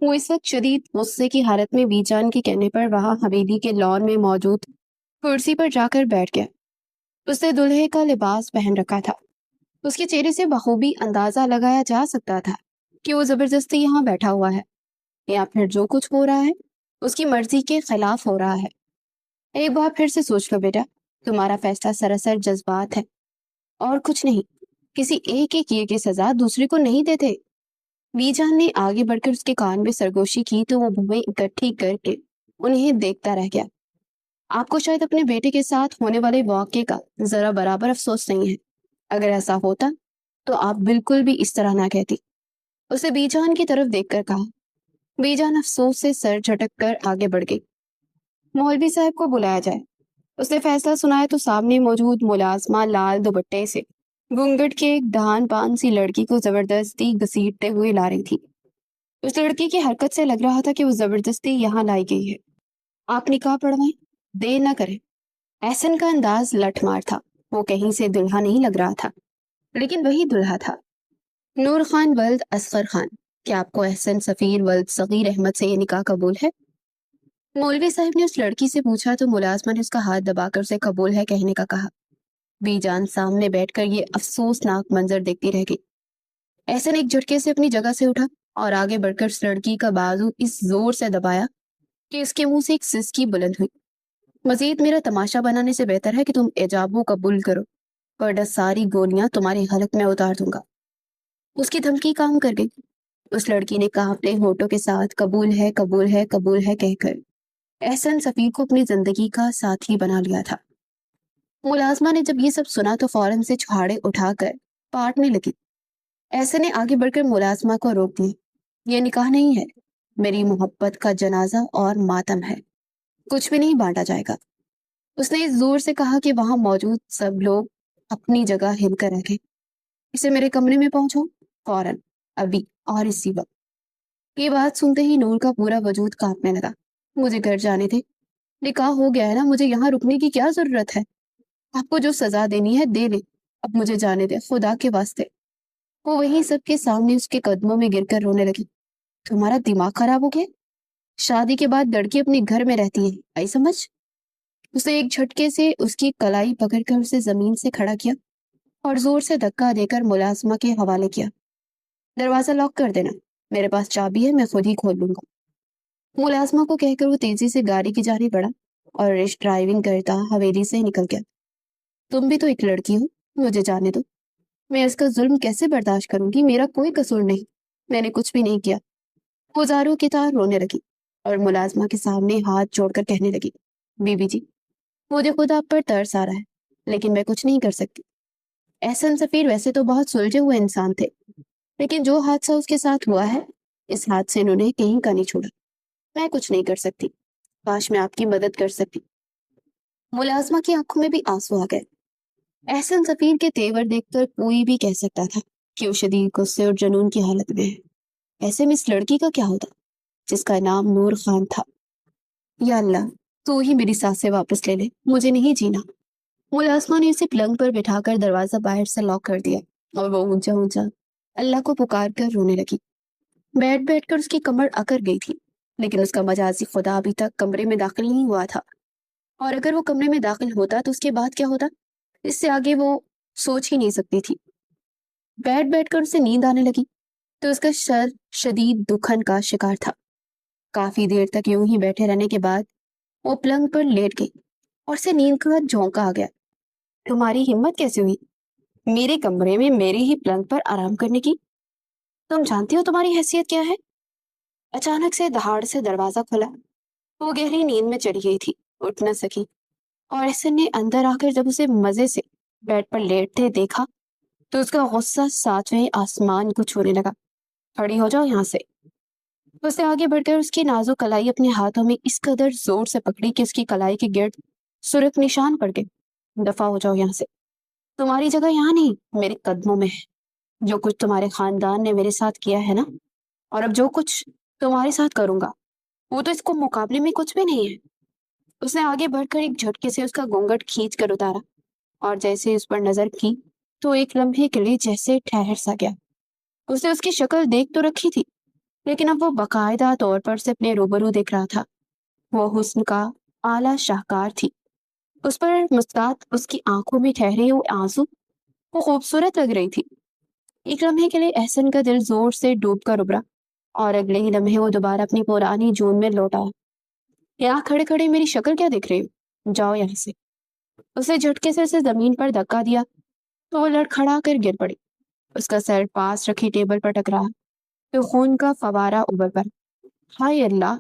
وہ اس वक्त शदीद गुस्से की हालत में बीजान के कहने पर वहां हवेली के लॉन में मौजूद कुर्सी पर जाकर बैठ गया। उसने दुल्हे का लिबास पहन रखा था। उसके चेहरे से बखूबी अंदाजा लगाया जा सकता था कि वो जबरदस्ती यहाँ बैठा हुआ है, या फिर जो कुछ हो रहा है उसकी मर्जी के खिलाफ हो रहा है। एक बार फिर से सोच लो बेटा, तुम्हारा फैसला सरासर जज्बात है और कुछ नहीं। किसी एक के किए की सजा दूसरे को नहीं देते। बीजान ने आगे बढ़कर उसके कान में सरगोशी की तो वो भुएं इकट्ठी करके उन्हें देखता रह गया। आपको शायद अपने बेटे के साथ होने वाले वाक़े का जरा बराबर अफसोस नहीं है। अगर ऐसा होता तो आप बिल्कुल भी इस तरह ना कहती। उसे बीजान की तरफ देखकर कहा। बीजान अफसोस से सर झटक कर आगे बढ़ गई। मौलवी साहब को बुलाया जाए। उसने फैसला सुनाया तो सामने मौजूद मुलाजमा लाल दुपट्टे से घूंघट के एक दहान पान सी लड़की को जबरदस्ती घसीटते हुए ला रही थी। उस लड़की की हरकत से लग रहा था कि वो जबरदस्ती यहाँ लाई गई है। आप निकाह पढ़वाएं, देर न करें। एहसन का अंदाज लठमार था। वो कहीं से दुल्हा नहीं लग रहा था, लेकिन वही दुल्हा था। नूर खान वल्द असगर खान। क्या आपको एहसन सफीर वल्द सगीर अहमद से ये निकाह कबूल है? मौलवी साहब ने उस लड़की से पूछा तो मुलाजमा ने उसका हाथ दबाकर उसे कबूल है कहने का कहा। बीजान सामने बैठकर ये अफसोसनाक मंजर देखती रह गई। एहसन एक झटके से अपनी जगह से उठा और आगे बढ़कर उस लड़की का बाजू इस जोर से दबाया कि उसके मुंह से एक सिसकी बुलंद हुई। मजीद मेरा तमाशा बनाने से बेहतर है कि तुम एजाबो कबूल करो, वरना सारी गोलियां तुम्हारे हलक में उतार दूंगा। उसकी धमकी काम कर गई। उस लड़की ने कांपते होठों के साथ कबूल है कबूल है कबूल है कहकर एहसन सफीर को अपनी जिंदगी का साथी बना लिया था। मुलाजमा ने जब ये सब सुना तो फौरन से छुहाड़े उठाकर पाटने लगी। एहसन ने आगे बढ़कर मुलाजमा को रोक दिया। ये निकाह नहीं है, मेरी मोहब्बत का जनाजा और मातम है। कुछ भी नहीं बांटा जाएगा। उसने इस जोर से कहा कि वहां मौजूद सब लोग अपनी जगह हिलकर रखें। इसे मेरे कमरे में पहुंचो, फौरन, अभी और इसी वक्त। ये बात सुनते ही नूर का पूरा वजूद कांपने लगा। मुझे घर जाने दे, निकाह हो गया है ना, मुझे यहाँ रुकने की क्या जरूरत है? आपको जो सजा देनी है दे ले, अब मुझे जाने दे, खुदा के वास्ते। वो वहीं सबके सामने उसके कदमों में गिरकर रोने लगी। तुम्हारा दिमाग खराब हो गया? शादी के बाद लड़की अपने घर में रहती है, आई समझ? उसे एक झटके से उसकी कलाई पकड़कर उसे जमीन से खड़ा किया और जोर से धक्का देकर मुलाजमा के हवाले किया। दरवाजा लॉक कर देना, मेरे पास चाबी है, मैं खुद ही खोल लूंगा। मुलाजमा को कहकर वो तेजी से गाड़ी की जाने बढ़ा और रेस ड्राइविंग करता हवेली से निकल गया। तुम भी तो एक लड़की हो, मुझे जाने दो। मैं इसका जुल्म कैसे बर्दाश्त करूंगी? मेरा कोई कसूर नहीं, मैंने कुछ भी नहीं किया। वो जारो की तरह रोने लगी और मुलाजमा के सामने हाथ जोड़कर कहने लगी, बीबी जी, मुझे खुद आप पर तरस आ रहा है, लेकिन मैं कुछ नहीं कर सकती। एहसन सफीर वैसे तो बहुत सुलझे हुए इंसान थे, लेकिन जो हादसा उसके साथ हुआ है, इस हादसे ने उन्हें कहीं का नहीं छोड़ा। मैं कुछ नहीं कर सकती, काश मैं आपकी मदद कर सकती। मुलाजमा की आंखों में भी आंसू आ गए। एहसन सफीर के तेवर देखकर कोई भी कह सकता था कि वो शदीद गुस्से और जुनून की हालत में है। ऐसे में इस लड़की का क्या होता जिसका नाम नूर खान था? या अल्लाह, तू ही मेरी सांसें वापस ले ले, मुझे नहीं जीना। मुलाजमा ने उसे पलंग पर बिठाकर दरवाजा बाहर से लॉक कर दिया और वो ऊंचा ऊंचा अल्लाह को पुकार कर रोने लगी। बैठ बैठ कर उसकी कमर अकड़ गई थी, लेकिन उसका मजाजी खुदा अभी तक कमरे में दाखिल नहीं हुआ था। और अगर वो कमरे में दाखिल होता तो उसके बाद क्या होता, इससे आगे वो सोच ही नहीं सकती थी। बैठ बैठ कर उसे नींद आने लगी तो उसका सर शदीद दुखन का शिकार था। काफी देर तक यूं ही बैठे रहने के बाद वो पलंग पर लेट गई और उसे नींद का झोंका आ गया। तुम्हारी हिम्मत कैसे हुई मेरे कमरे में मेरे ही पलंग पर आराम करने की? तुम जानती हो तुम्हारी हैसियत क्या है? अचानक से दहाड़ से दरवाजा खुला। वो गहरी नींद में चढ़ी गई थी, उठ न सकी, और एहसन ने अंदर आकर जब उसे मजे से बेड पर लेटते देखा तो उसका गुस्सा सातवें आसमान को छूने लगा। खड़ी हो जाओ यहाँ से। उसने आगे बढ़कर उसकी नाजुक कलाई अपने हाथों में इस कदर जोर से पकड़ी कि उसकी कलाई के गिर्द सुर्ख निशान पड़ गए। दफा हो जाओ यहाँ से, तुम्हारी जगह यहाँ नहीं, मेरे कदमों में है। जो कुछ तुम्हारे खानदान ने मेरे साथ किया है ना, और अब जो कुछ तुम्हारे साथ करूंगा, वो तो इसको मुकाबले में कुछ भी नहीं है। उसने आगे बढ़कर एक झटके से उसका घूंघट खींच कर उतारा और जैसे उस पर नजर की तो एक लम्हे के लिए जैसे ठहर सा गया। उसने उसकी शक्ल देख तो रखी थी, लेकिन अब वो बाकायदा तौर पर से अपने रूबरू दिख रहा था। वो हुस्न का आला शाहकार थी। उस पर मुस्कुराहट, उसकी आंखों में ठहरे हुए आंसू, वो खूबसूरत लग रही थी। एक लम्हे के लिए एहसन का दिल जोर से डूब कर उभरा और अगले ही लम्हे वो दोबारा अपनी पुरानी जून में लौट आया। यहाँ खड़े खड़े मेरी शक्ल क्या देख रही हो, जाओ यहाँ से। उसे झटके से उसे जमीन पर धक्का दिया तो वो लड़खड़ा कर गिर पड़ी। उसका सर पास रखी टेबल पर टकराया तो खून का फवारा उबल पड़ा। हाय अल्लाह!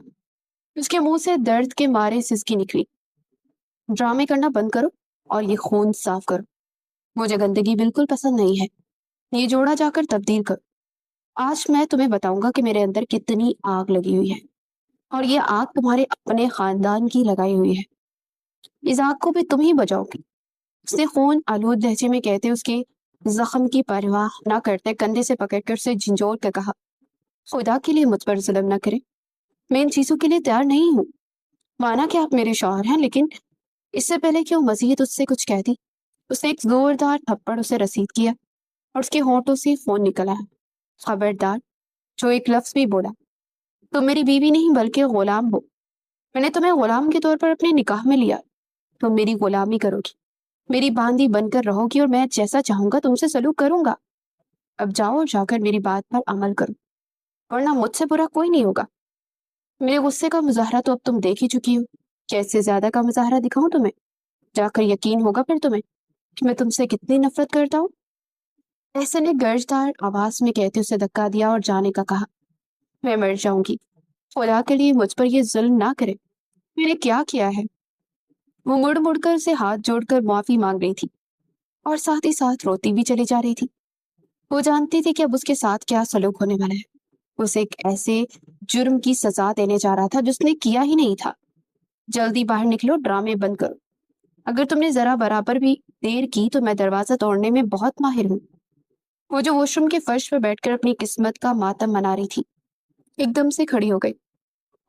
उसके मुंह से दर्द के मारे सिसकी निकली। ड्रामे करना बंद करो और ये खून साफ करो। मुझे गंदगी बिल्कुल पसंद नहीं है। ये जोड़ा जाकर तब्दील करो। आज मैं तुम्हें बताऊंगा कि मेरे अंदर कितनी आग लगी हुई है और ये आग तुम्हारे अपने खानदान की लगाई हुई है। इस आग को भी तुम ही बजाओगी। उसने खून आलूद लहजे में कहते उसके जख्म की परवाह न करते कंधे से पकड़कर उसे झंझोड़ कर कहा, खुदा के लिए मुझ पर जुल्म न करे। मैं इन चीजों के लिए तैयार नहीं हूँ। माना कि आप मेरे शौहर हैं, लेकिन इससे पहले कि वो मजीद उससे कुछ कहती, उसने एक जोरदार थप्पड़ उसे रसीद किया और उसके होंठों से फोन निकल आया। खबरदार, जो एक लफ्ज भी बोला। तुम मेरी बीवी नहीं बल्कि गुलाम हो। मैंने तुम्हें गुलाम के तौर पर अपने निकाह में लिया। तुम मेरी गुलामी करोगी, मेरी बांदी बनकर रहोगी और मैं जैसा चाहूंगा तुमसे सलूक करूंगा। अब जाओ और जाकर मेरी बात पर अमल करो, वरना मुझसे बुरा कोई नहीं होगा। मेरे गुस्से का मुजाहरा तो अब तुम देख ही चुकी हो। क्या इससे ज्यादा का मुजाहरा दिखाऊं तुम्हें? जाकर यकीन होगा फिर तुम्हें कि मैं तुमसे कितनी नफरत करता हूँ। ऐसे ने गर्जदार आवाज में कहते उसे धक्का दिया और जाने का कहा। मैं मर जाऊंगी, खुदा के लिए मुझ पर यह जुल्म ना करे। मैंने क्या किया है? वो मुड़ मुड़कर उसे हाथ जोड़कर माफी मांग रही थी और साथ ही साथ रोती भी चली जा रही थी। वो जानती थी कि अब उसके साथ क्या सलूक होने वाला है। उसे एक ऐसे जुर्म की सजा देने जा रहा था जिसने किया ही नहीं था। जल्दी बाहर निकलो, ड्रामे बंद करो। अगर तुमने जरा बराबर भी देर की तो मैं दरवाजा तोड़ने में बहुत माहिर हूँ। वो जो वॉशरूम के फर्श पर बैठकर अपनी किस्मत का मातम मना रही थी, एकदम से खड़ी हो गई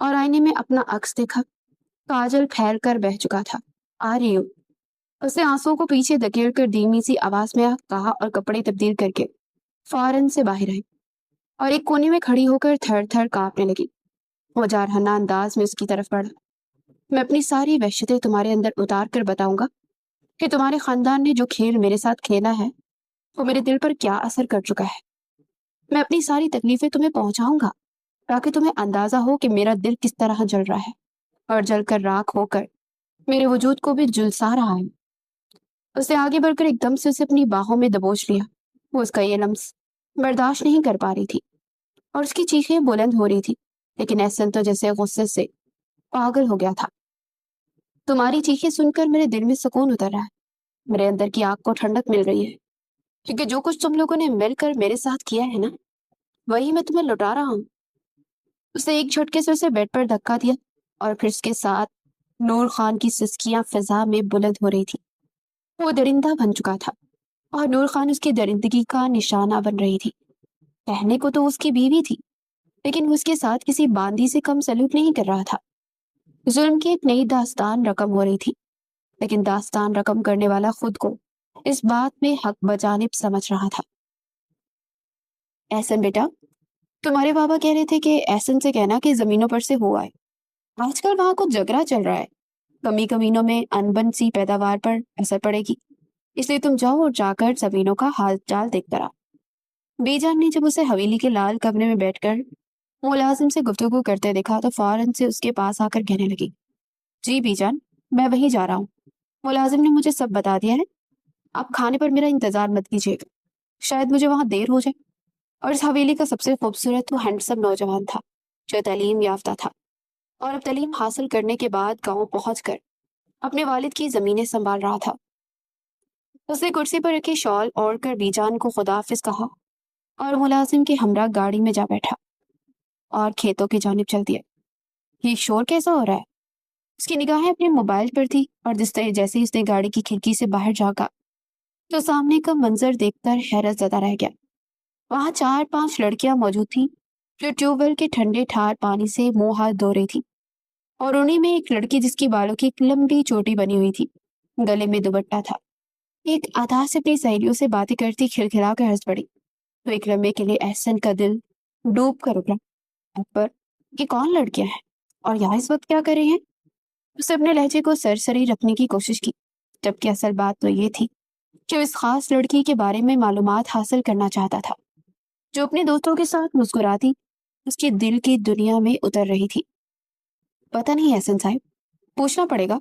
और आईने में अपना अक्स देखा। काजल फैल कर बह चुका था। आ रही हूँ, उसने आंसुओं को पीछे धकेल कर धीमी सी आवाज में कहा और कपड़े तब्दील करके फौरन से बाहर आई और एक कोने में खड़ी होकर थर थर कांपने लगी। वो जारहाना अंदाज में उसकी तरफ बढ़ा। मैं अपनी सारी वहशतें तुम्हारे अंदर उतार कर बताऊंगा कि तुम्हारे खानदान ने जो खेल मेरे साथ खेला है वो मेरे दिल पर क्या असर कर चुका है। मैं अपनी सारी तकलीफें तुम्हें पहुंचाऊंगा ताकि तुम्हें अंदाजा हो कि मेरा दिल किस तरह जल रहा है और जलकर राख होकर मेरे वजूद को भी झुलसा रहा है। उसने आगे बढ़कर एकदम से उसे अपनी बाहों में दबोच लिया। वो उसका ये लम्स बर्दाश्त नहीं कर पा रही थी और उसकी चीखें बुलंद हो रही थी, लेकिन एहसन तो जैसे गुस्से से पागल हो गया था। तुम्हारी चीखें सुनकर मेरे दिल में सुकून उतर रहा है। मेरे अंदर की आग को ठंडक मिल रही है, क्योंकि जो कुछ तुम लोगों ने मिलकर मेरे साथ किया है ना, वही मैं तुम्हें लौटा रहा हूँ। उसने एक झटके से उसे बेड पर धक्का दिया और फिर उसके साथ नूर खान की सिसकियां फिजा में बुलंद हो रही थी। वो दरिंदा बन चुका था और नूर खान उसकी दरिंदगी का निशाना बन रही थी। कहने को तो उसकी बीवी थी, लेकिन वो उसके साथ किसी बांदी से कम सलूक नहीं कर रहा था। जुल्म की एक नई दास्तान रकम हो रही थी, लेकिन दास्तान रकम करने वाला खुद को इस बात में हक बजानिब समझ रहा था। एहसन बेटा, तुम्हारे बाबा कह रहे थे कि एहसन से कहना कि जमीनों पर से हो आए। आजकल वहां कुछ झगड़ा चल रहा है। कमी कमीनों में अनबन सी पैदावार पर असर पड़ेगी, इसलिए तुम जाओ और जाकर जमीनों का हाल चाल देख कर आओ। बीजान ने जब उसे हवेली के लाल कमरे में बैठकर मुलाजिम से गुफ्तगू करते देखा तो फौरन से उसके पास आकर कहने लगी, जी बीजान, मैं वहीं जा रहा हूँ। मुलाजिम ने मुझे सब बता दिया है। आप खाने पर मेरा इंतजार मत कीजिएगा, शायद मुझे वहां देर हो जाए। और इस हवेली का सबसे खूबसूरत वो हैंडसम नौजवान था जो तालीम याफ्ता था और अब तालीम हासिल करने के बाद गांव पहुंचकर अपने वालिद की जमीनें संभाल रहा था। उसने कुर्सी पर रखे शॉल ओढ़कर बीजान को खुदाफिज कहा और मुलाजिम के हमरा गाड़ी में जा बैठा और खेतों की जानिब चल दिया। ये शोर कैसा हो रहा है? उसकी निगाहें अपने मोबाइल पर थी और जिस तरह जैसे ही उसने गाड़ी की खिड़की से बाहर झांका तो सामने का मंजर देखकर हैरत ज़दा रह गया। वहां 4-5 लड़कियां मौजूद थीं जो ट्यूबवेल के ठंडे ठार पानी से मुंह हाथ धो रही थी और उन्हीं में एक लड़की जिसकी बालों की एक लंबी चोटी बनी हुई थी, गले में दुपट्टा था, एक आधा से अपनी सहेलियों से बातें करती खिलखिला कर हंस पड़ी। तो एक लम्हे के लिए एहसन का दिल डूब कर उठा اکبر کہ کون لڑکیاں ہیں اور یہاں اس وقت کیا کر رہے ہیں؟ اسے اپنے لہجے کو سرسری رکھنے کی کوشش کی، جبکہ اصل بات تو یہ تھی کہ وہ اس خاص لڑکی کے بارے میں معلومات حاصل کرنا چاہتا تھا، جو اپنے دوستوں کے ساتھ مسکراتی اس کے دل کی دنیا میں اتر رہی تھی۔ پتہ نہیں احسن صاحب، پوچھنا پڑے گا،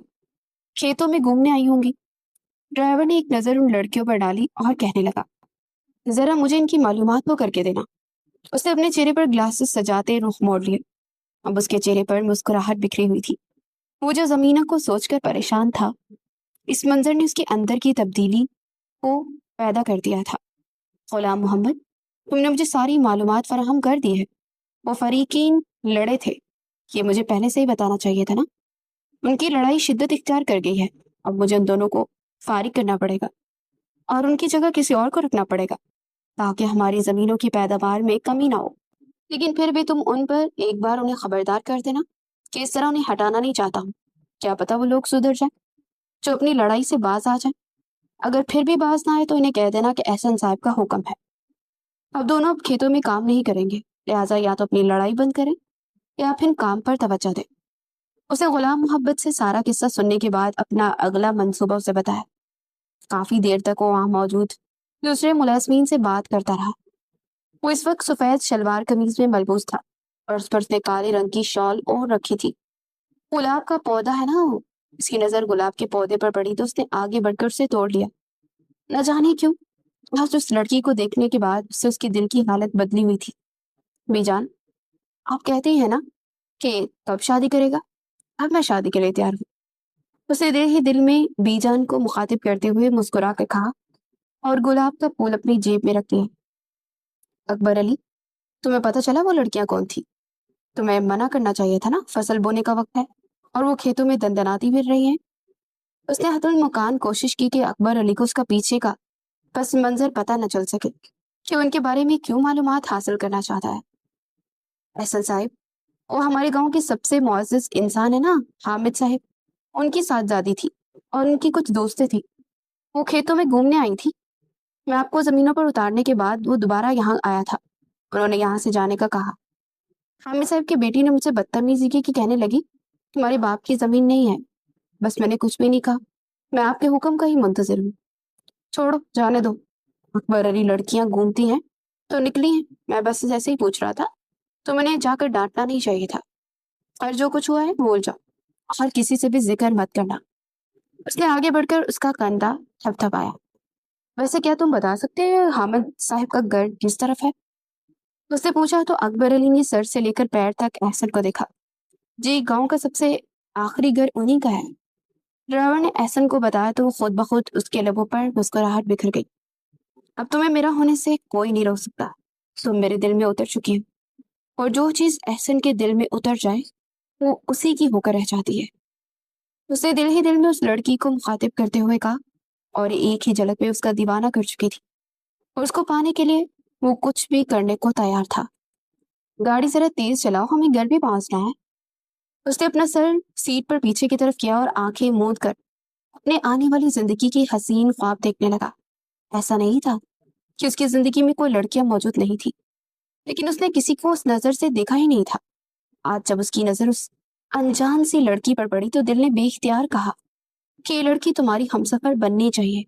کھیتوں میں گھومنے آئی ہوں گی۔ ڈرائیور نے ایک نظر ان لڑکیوں پر ڈالی اور کہنے لگا، ذرا مجھے ان کی معلومات تو کر کے دینا۔ اس نے اپنے چہرے پر گلاسز سجاتے رخ موڑ لیے۔ اب اس کے چہرے پر مسکراہٹ بکھری ہوئی تھی۔ وہ جو زمینہ کو سوچ کر پریشان تھا، اس منظر نے اس کے اندر کی تبدیلی کو پیدا کر دیا تھا۔ غلام محمد، تم نے مجھے ساری معلومات فراہم کر دی ہے۔ وہ فریقین لڑے تھے، یہ مجھے پہلے سے ہی بتانا چاہیے تھا نا۔ ان کی لڑائی شدت اختیار کر گئی ہے۔ اب مجھے ان دونوں کو فارغ کرنا پڑے گا اور ان کی جگہ کسی اور کو رکھنا پڑے گا تاکہ ہماری زمینوں کی پیداوار میں کمی نہ ہو۔ لیکن پھر بھی تم ان پر ایک بار انہیں خبردار کر دینا کہ اس طرح انہیں ہٹانا نہیں چاہتا ہوں۔ کیا پتا وہ لوگ سدھر جائیں، جو اپنی لڑائی سے باز آ جائیں۔ اگر پھر بھی باز نہ آئے تو انہیں کہہ دینا کہ احسن صاحب کا حکم ہے۔ اب دونوں اب کھیتوں میں کام نہیں کریں گے، لہٰذا یا تو اپنی لڑائی بند کریں یا پھر کام پر توجہ دیں۔ اسے غلام محبت سے سارا قصہ سننے کے بعد اپنا اگلا منصوبہ اسے بتایا۔ کافی دیر تک وہ وہاں موجود دوسرے ملازمین سے بات کرتا رہا۔ وہ اس وقت سفید شلوار قمیض میں ملبوس تھا اور اس پر اس نے کالے رنگ کی شال اوڑھ رکھی تھی۔ گلاب کا پودا ہے نا، اس کی نظر گلاب کے پودے پر پڑی تو اس نے آگے بڑھ کر اسے توڑ لیا۔ نہ جانے کیوں آج اس لڑکی کو دیکھنے کے بعد اس سے اس کی دل کی حالت بدلی ہوئی تھی۔ بی جان، آپ کہتے ہیں نا کہ کب شادی کرے گا؟ اب میں شادی کے لیے تیار ہوں۔ اسے دل ہی دل میں بی جان کو مخاطب کرتے ہوئے مسکرا کے کہا اور گلاب کا پھول اپنی جیب میں رکھ لیا۔ اکبر علی، تمہیں پتہ چلا وہ لڑکیاں کون تھی؟ تمہیں منع کرنا چاہیے تھا نا، فصل بونے کا وقت ہے اور وہ کھیتوں میں دندناتی پھر رہی ہیں۔ اس نے حتی المکان کوشش کی کہ اکبر علی کو اس کا پیچھے کا پس منظر پتہ نہ چل سکے کہ ان کے بارے میں کیوں معلومات حاصل کرنا چاہتا ہے۔ احسن صاحب، وہ ہمارے گاؤں کے سب سے معزز انسان ہے نا، حامد صاحب، ان کی صاحبزادی تھی اور ان کی کچھ دوستیں تھیں۔ وہ کھیتوں میں گھومنے آئی تھی۔ میں آپ کو زمینوں پر اتارنے کے بعد وہ دوبارہ یہاں آیا تھا۔ انہوں نے یہاں سے جانے کا کہا۔ حامد صاحب کی بیٹی نے مجھ سے بدتمیزی کی کہ کہنے لگی تمہارے باپ کی زمین نہیں ہے۔ بس میں نے کچھ بھی نہیں کہا، میں آپ کے حکم کا ہی منتظر ہوں۔ چھوڑو، جانے دو۔ اکبر علی، لڑکیاں گھومتی ہیں تو نکلی ہیں، میں بس ایسے ہی پوچھ رہا تھا، تو میں نے جا کر ڈانٹنا نہیں چاہیے تھا۔ اور جو کچھ ہوا ہے بھول جاؤ اور کسی سے بھی ذکر مت کرنا۔ اس نے آگے بڑھ کر اس کا کندھا تھپ تھپایا۔ ویسے کیا تم بتا سکتے ہیں حامد صاحب کا گھر کس طرف ہے؟ اس نے پوچھا تو اکبر علی نے سر سے لے کر پیر تک احسن کو دیکھا۔ جی، گاؤں کا سب سے آخری گھر انہی کا ہے۔ ڈرائیور نے احسن کو بتایا تو وہ خود بخود اس کے لبوں پر مسکراہٹ بکھر گئی۔ اب تمہیں میرا ہونے سے کوئی نہیں روک سکتا، تم میرے دل میں اتر چکی ہو، اور جو چیز احسن کے دل میں اتر جائے وہ اسی کی ہو کر رہ جاتی ہے۔ اس نے دل ہی دل میں اس لڑکی کو مخاطب کرتے ہوئے کہا اور ایک ہی جھلک میں اس کا دیوانہ کر چکی تھی، اور اس کو پانے کے لیے وہ کچھ بھی کرنے کو تیار تھا۔ گاڑی ذرا تیز چلاؤ، ہمیں گھر بھی پہنچنا ہے۔ اس نے اپنا سر سیٹ پر پیچھے کی طرف کیا اور آنکھیں موند کر اپنے آنے والی زندگی کی حسین خواب دیکھنے لگا۔ ایسا نہیں تھا کہ اس کی زندگی میں کوئی لڑکیاں موجود نہیں تھی، لیکن اس نے کسی کو اس نظر سے دیکھا ہی نہیں تھا۔ آج جب اس کی نظر اس انجان سی لڑکی پر پڑی تو دل نے بے اختیار کہا کہ یہ لڑکی تمہاری ہمسفر بننی چاہیے۔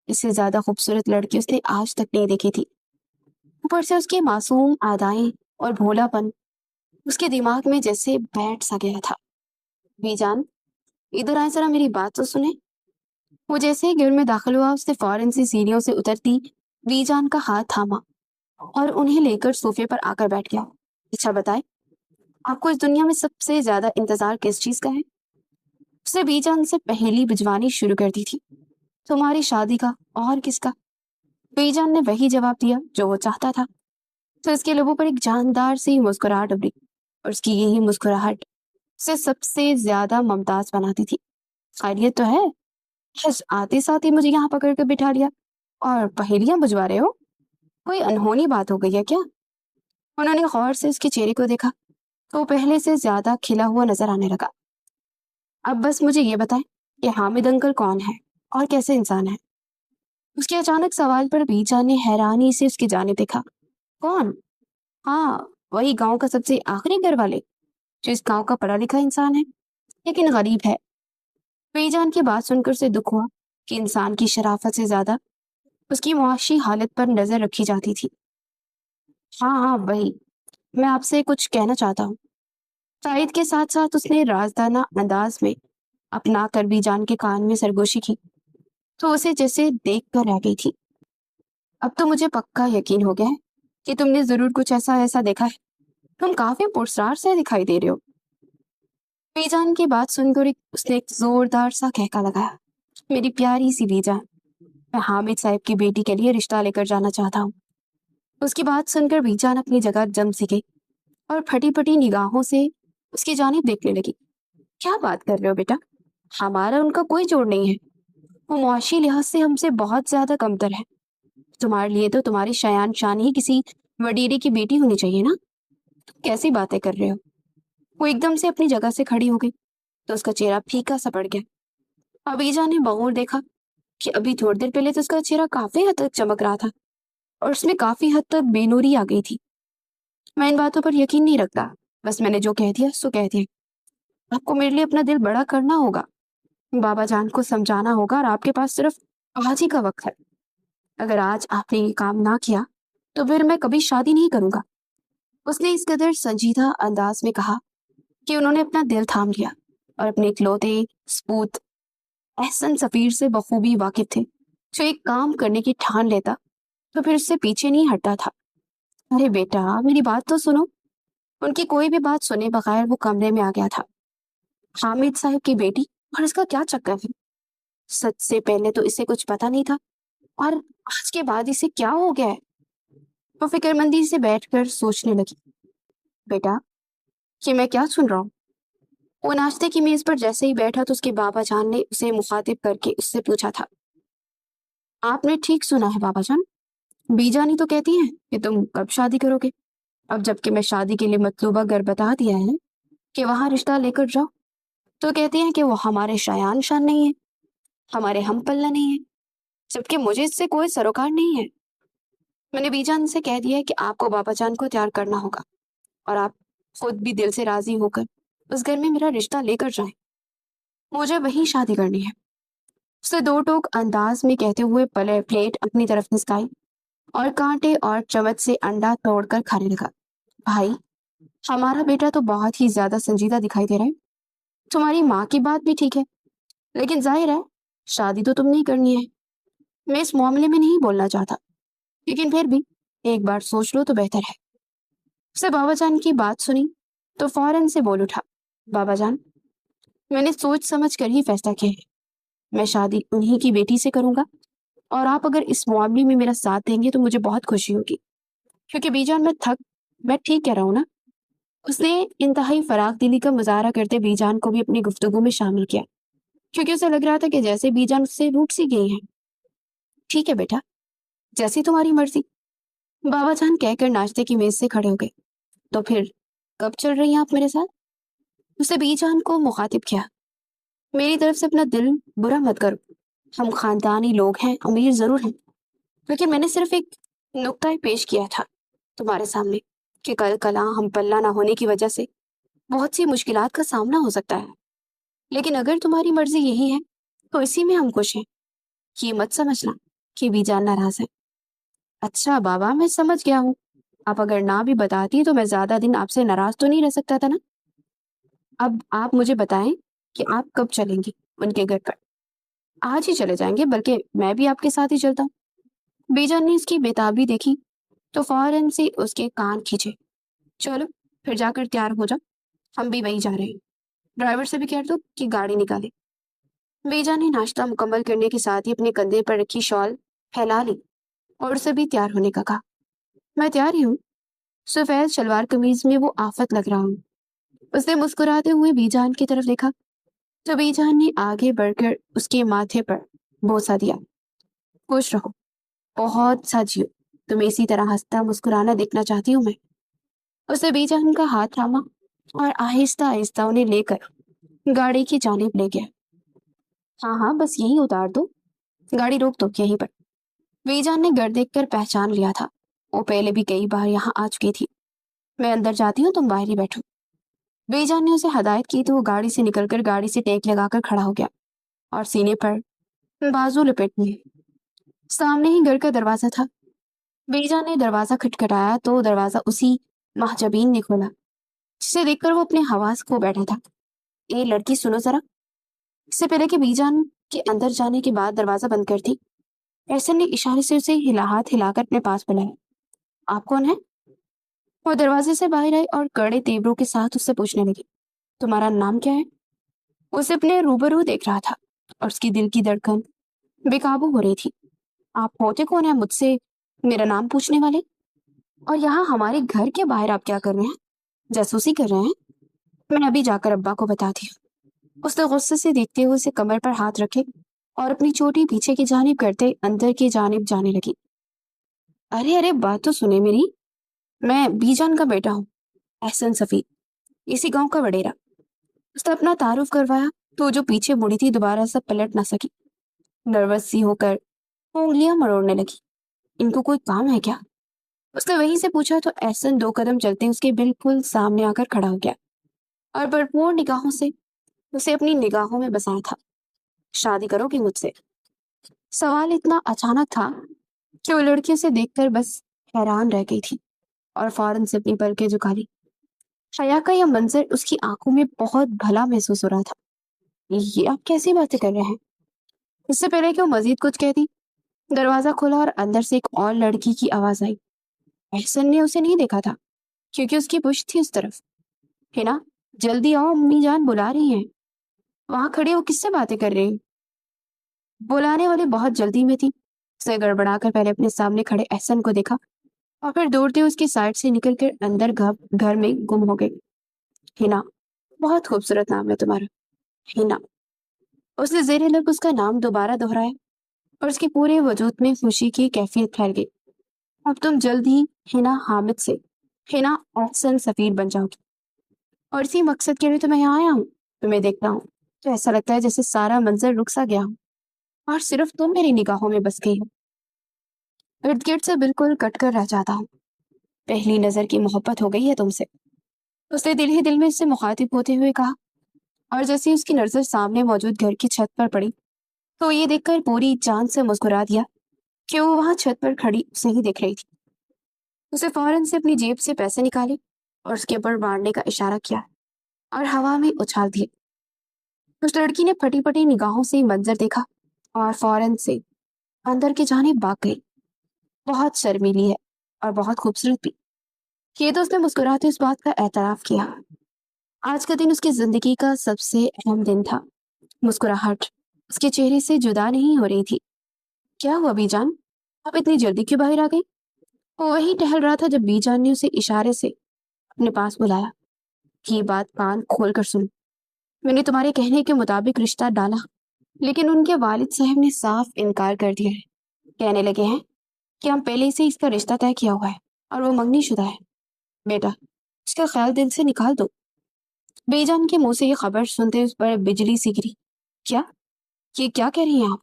اس سے زیادہ خوبصورت لڑکی اس نے آج تک نہیں دیکھی تھی۔ اوپر سے اس کے معصوم ادائیں اور بھولا پن اس کے دماغ میں جیسے بیٹھ سا گیا تھا۔ بی جان، ادھر آئے، ذرا میری بات تو سنیں۔ وہ جیسے ہی گھر میں داخل ہوا اس نے فوراً سے سیڑھیوں سے اترتی بی جان کا ہاتھ تھاما اور انہیں لے کر صوفے پر آ کر بیٹھ گیا۔ اچھا بتائے، آپ کو اس دنیا میں سب سے زیادہ انتظار کس چیز کا ہے؟ اس نے بی جان سے پہلی بجوانی شروع کر دی تھی۔ تمہاری شادی کا، اور کس کا؟ بی جان نے وہی جواب دیا جو وہ چاہتا تھا۔ تو اس کے لبوں پر ایک جاندار سی مسکراہٹ ابھری اور اس کی یہی مسکراہٹ اسے سب سے زیادہ ممتاز بناتی تھی۔ خیریت تو ہے؟ بس آتے ساتھ ہی مجھے یہاں پکڑ کر بٹھا لیا اور پہیلیاں بجوا رہے ہو؟ کوئی انہونی بات ہو گئی ہے کیا؟ انہوں نے غور سے اس کے چہرے کو دیکھا تو وہ پہلے سے زیادہ کھلا ہوا نظر آنے لگا۔ اب بس مجھے یہ بتائیں کہ حامد انکل کون ہے اور کیسے انسان ہے؟ اس کے اچانک سوال پر بی جان نے حیرانی سے اس کی جانب دیکھا۔ کون؟ ہاں، वही गांव का सबसे आखिरी घर वाले, जो इस गांव का पढ़ा लिखा इंसान है लेकिन गरीब है। बेजान की बात सुनकर उसे दुख हुआ कि इंसान की शराफत से ज्यादा उसकी मुआशी हालत पर नजर रखी जाती थी। हाँ हाँ वही, मैं आपसे कुछ कहना चाहता हूँ। शाहिद के साथ साथ उसने राजदाना अंदाज में अपना कर बीजान के कान में सरगोशी की, तो उसे जैसे देख कर रह गई थी। अब तो मुझे पक्का यकीन हो गया है कि तुमने जरूर कुछ ऐसा ऐसा देखा है। तुम काफी पुरस्कार से दिखाई दे रहे हो। बीजान की बात सुनकर उसने एक जोरदार सा कहका लगाया। मेरी प्यारी सी बीजान, मैं हामिद साहब की बेटी के लिए रिश्ता लेकर जाना चाहता हूँ। उसकी बात सुनकर बीजान अपनी जगह जम सी गई और फटी फटी निगाहों से उसकी जानिब देखने लगी। क्या बात कर रहे हो बेटा? हमारा उनका कोई जोड़ नहीं है। वो मुआशी लिहाज से हमसे बहुत ज्यादा कमतर है। तुम्हारे लिए तो तुम्हारी शयान शान ही किसी वडीरे की बेटी होनी चाहिए ना। तुम कैसी बातें कर रहे हो? वो एकदम से अपनी जगह से खड़ी हो गई तो उसका चेहरा फीका सा पड़ गया। अबीजा ने बगौर देखा कि अभी थोड़ी देर पहले तो उसका चेहरा काफी हद तक चमक रहा था और उसमें काफी हद तक बेनूरी आ गई थी। मैं इन बातों पर यकीन नहीं रखता, बस मैंने जो कह दिया सो कह दिया। आपको मेरे लिए अपना दिल बड़ा करना होगा, बाबा जान को समझाना होगा, और आपके पास सिर्फ आज ही का वक्त है। अगर आज आपने ये काम ना किया तो फिर मैं कभी शादी नहीं करूंगा। उसने इस कदर संजीदा अंदाज में कहा कि उन्होंने अपना दिल थाम लिया और अपने इकलौते सपूत एहसन सफीर से बखूबी वाकिफ थे, जो एक काम करने की ठान लेता तो फिर उससे पीछे नहीं हटता था। अरे बेटा मेरी बात तो सुनो। उनकी कोई भी बात सुने बगैर वो कमरे में आ गया था। हामिद साहब की बेटी, और इसका क्या चक्कर है? सच से पहले तो इसे कुछ पता नहीं था, और आज के बाद इसे क्या हो गया है? वो फिक्रमंदी से बैठकर सोचने लगी। बेटा, कि मैं क्या सुन रहा हूँ? वो नाश्ते की मेज पर जैसे ही बैठा तो उसके बाबा जान ने उसे मुखातिब करके उससे पूछा था। आपने ठीक सुना है बाबा जान, बीजानी तो कहती हैं कि तुम कब शादी करोगे। अब जबकि मैं शादी के लिए मतलूबा घर बता दिया है कि वहां रिश्ता लेकर जाओ, तो कहती हैं कि वो हमारे शायान शान नहीं है, हमारे हम पल्ला नहीं है, जबकि मुझे इससे कोई सरोकार नहीं है। मैंने बीजान से कह दिया है कि आपको बाबा जान को तैयार करना होगा और आप खुद भी दिल से राजी होकर उस घर में मेरा रिश्ता लेकर जाएं। मुझे वहीं शादी करनी है। उसने दो टोक अंदाज में कहते हुए प्लेट अपनी तरफ निसकाई और कांटे और चम्मच से अंडा तोड़कर खाने लगा। भाई, हमारा बेटा तो बहुत ही ज्यादा संजीदा दिखाई दे रहा है। तुम्हारी माँ की बात भी ठीक है, लेकिन जाहिर है शादी तो तुमने ही करनी है। मैं इस मामले में नहीं बोलना चाहता, लेकिन फिर भी एक बार सोच लो तो बेहतर है। उसने बाबा जान की बात सुनी तो फौरन से बोल उठा। बाबा जान, मैंने सोच समझ कर ही फैसला किया है। मैं शादी उन्हीं की बेटी से करूंगा, और आप अगर इस मामले में मेरा साथ देंगे तो मुझे बहुत खुशी होगी। क्योंकि बीजान, मैं ठीक कह रहा हूँ ना? उसने इंतहाई फराग दिली का मुजाहरा करते बीजान को भी अपनी गुफ्तगू में शामिल किया, क्योंकि उसे लग रहा था कि जैसे बीजान उससे रूठ सी गई है। ठीक है बेटा, जैसी तुम्हारी मर्जी, बाबा जान कहकर नाश्ते की मेज से खड़े हो गए। तो फिर कब चल रही हैं आप मेरे साथ? उसे बीजान को मुखातिब किया। मेरी तरफ से अपना दिल बुरा मत करो। हम खानदानी लोग हैं, अमीर जरूर हैं, लेकिन मैंने सिर्फ एक नुक्ता पेश किया था तुम्हारे सामने कि कल कला हम पल्ला ना होने की वजह से बहुत सी मुश्किलात का सामना हो सकता है। लेकिन अगर तुम्हारी मर्जी यही है तो इसी में हम खुश हैं। ये मत समझना कि बीजान नाराज है। अच्छा बाबा, मैं समझ गया हूँ। आप अगर ना भी बताती तो मैं ज्यादा दिन आपसे नाराज तो नहीं रह सकता था ना। अब आप मुझे बताएं कि आप कब चलेंगी उनके घर पर। आज ही चले जाएंगे, बल्कि मैं भी आपके साथ ही चलता हूँ। बीजान ने इसकी बेताबी देखी तो फौरन से उसके कान खींचे। चलो फिर जाकर तैयार हो जाओ, हम भी वहीं जा रहे हैं। ड्राइवर से भी कह दो कि गाड़ी निकाले। बीजा ने नाश्ता मुकम्मल करने के साथ ही अपने कंधे पर रखी शॉल फैला ली और उसे भी तैयार होने का कहा। मैं तैयार ही हूँ। सफेद शलवार कमीज में वो आफत लग रहा हूँ। उसने मुस्कुराते हुए बीजान की तरफ देखा तो बीजान ने आगे बढ़कर उसके माथे पर बोसा दिया। खुश रहो, बहुत सा जियो, तुम्हें इसी तरह हंसता मुस्कुराना देखना चाहती हूँ मैं। उसने बीजान का हाथ थामा और आहिस्ता आहिस्ता उन्हें लेकर गाड़ी की जानिब ले गया। हाँ हाँ, बस यहीं उतार दो, गाड़ी रोक दो यहीं पर। बीजान ने घर देखकर पहचान लिया था। वो पहले भी कई बार यहाँ आ चुकी थी। मैं अंदर जाती हूँ, तुम बाहर ही बैठो। बेजान ने उसे हदायत की तो वो गाड़ी से निकलकर गाड़ी से टेक लगाकर खड़ा हो गया और सीने पर बाजू लपेट लिए। सामने ही घर का दरवाजा था। बेजान ने दरवाजा खटखटाया तो दरवाजा उसी महजबीन ने खोला, जिसे देखकर वो अपने हवास खो बैठा था। ए लड़की, सुनो जरा। इससे पहले कि बीजान के अंदर जाने के बाद दरवाजा बंद कर दी, एहसन ने इशारे से उसे हाथ हिलाकर अपने पास बुलाया। आप कौन है? वो दरवाजे से बाहर आई और कड़े तेवरों के साथ उससे पूछने लगी, तुम्हारा नाम क्या है? उसे अपने रूबरू देख रहा था और उसकी दिल की धड़कन बेकाबू हो रही थी। आप होते कौन है मुझसे मेरा नाम पूछने वाले? और यहाँ हमारे घर के बाहर आप क्या कर रहे हैं? जासूसी कर रहे हैं? मैं अभी जाकर अब्बा को बताती हूँ। उसने गुस्से से देखते हुए उसे कमर पर हाथ रखे और अपनी चोटी पीछे की जानिब करते अंदर की जानिब जाने लगी। अरे अरे, बात तो सुने मेरी। मैं बीजान का बेटा हूँ, एहसन सफीद, इसी गांव का वडेरा। उसने अपना तारुफ करवाया तो जो पीछे मुड़ी थी दोबारा से पलट ना सकी। नर्वस सी होकर वो उंगलियां मरोड़ने लगी। इनको कोई काम है क्या? उसने वहीं से पूछा तो एहसन 2 कदम चलते उसके बिल्कुल सामने आकर खड़ा हो गया और भरपूर निगाहों से उसे अपनी निगाहों में बसाया था। शादी करोगी मुझसे? सवाल इतना अचानक था कि वो लड़की उसे देखकर बस हैरान रह गई थी और फौरन से अपनी पलकें झुका ली। हया का यह मंजर उसकी आंखों में बहुत भला महसूस हो रहा था। ये आप कैसी बातें कर रहे हैं? इससे पहले कि वो मजीद कुछ कहती, दरवाजा खुला और अंदर से एक और लड़की की आवाज आई। एहसन ने उसे नहीं देखा था क्योंकि उसकी पुश्त थी उस तरफ। है ना, जल्दी आओ, अम्मी जान बुला रही हैं। वहां खड़े हो किससे बातें कर रही? बुलाने वाली बहुत जल्दी में थी। उसने गड़बड़ाकर पहले अपने सामने खड़े एहसन को देखा और फिर दौड़ते हुए उसकी साइड से निकलकर अंदर घर में गुम हो गई। हिना, बहुत खूबसूरत नाम है तुम्हारा, हिना। उसने जेरे लब उसका नाम दोबारा दोहराया और उसके पूरे वजूद में खुशी की कैफियत फैल गई। अब तुम जल्द ही हिना हामिद से हिना एहसन सफीर बन जाओगी और इसी मकसद के लिए तो मैं यहाँ आया हूँ। तुम्हें देखता हूँ तो ऐसा लगता है जैसे सारा मंजर रुक सा गया हूँ और सिर्फ तुम मेरी निगाहों में बस गई हो। इर्द गिर्द से बिल्कुल कट कर रह जाता हूँ। पहली नजर की मोहब्बत हो गई है तुमसे। उसने दिल ही दिल में इससे मुखातिब होते हुए कहा और जैसे ही उसकी नजर सामने मौजूद घर की छत पर पड़ी तो ये देखकर पूरी जान से मुस्कुरा दिया कि वो वहां छत पर खड़ी उसे ही देख रही थी। उसे फौरन से अपनी जेब से पैसे निकाले और उसके ऊपर मारने का इशारा किया और हवा में उछाल दिए। उस लड़की ने फटी फटी निगाहों से मंजर देखा और फौरन से अंदर की जानिब भाग गई। बहुत शर्मीली है और बहुत खूबसूरत भी। ये तो उसने मुस्कुराते इस बात का एतराफ किया। आज का दिन उसकी जिंदगी का सबसे अहम दिन था। मुस्कुराहट उसके चेहरे से जुदा नहीं हो रही थी। क्या हुआ बीजान, आप इतनी जल्दी क्यों बाहर आ गई? वो वही टहल रहा था जब बीजान ने उसे इशारे से अपने पास बुलाया। ये बात कान खोल कर सुन। मैंने तुम्हारे कहने के मुताबिक रिश्ता डाला, लेकिन उनके वालिद साहब ने साफ इनकार कर दिया है। कहने लगे हैं कि हम पहले से इसका रिश्ता तय किया हुआ है और वो मंगनी शुदा है। बेटा, इसका ख्याल दिल से निकाल दो। बेजान के मुंह से ये खबर सुनते उस पर बिजली सी गिरी। क्या? ये क्या कह रही हैं आप?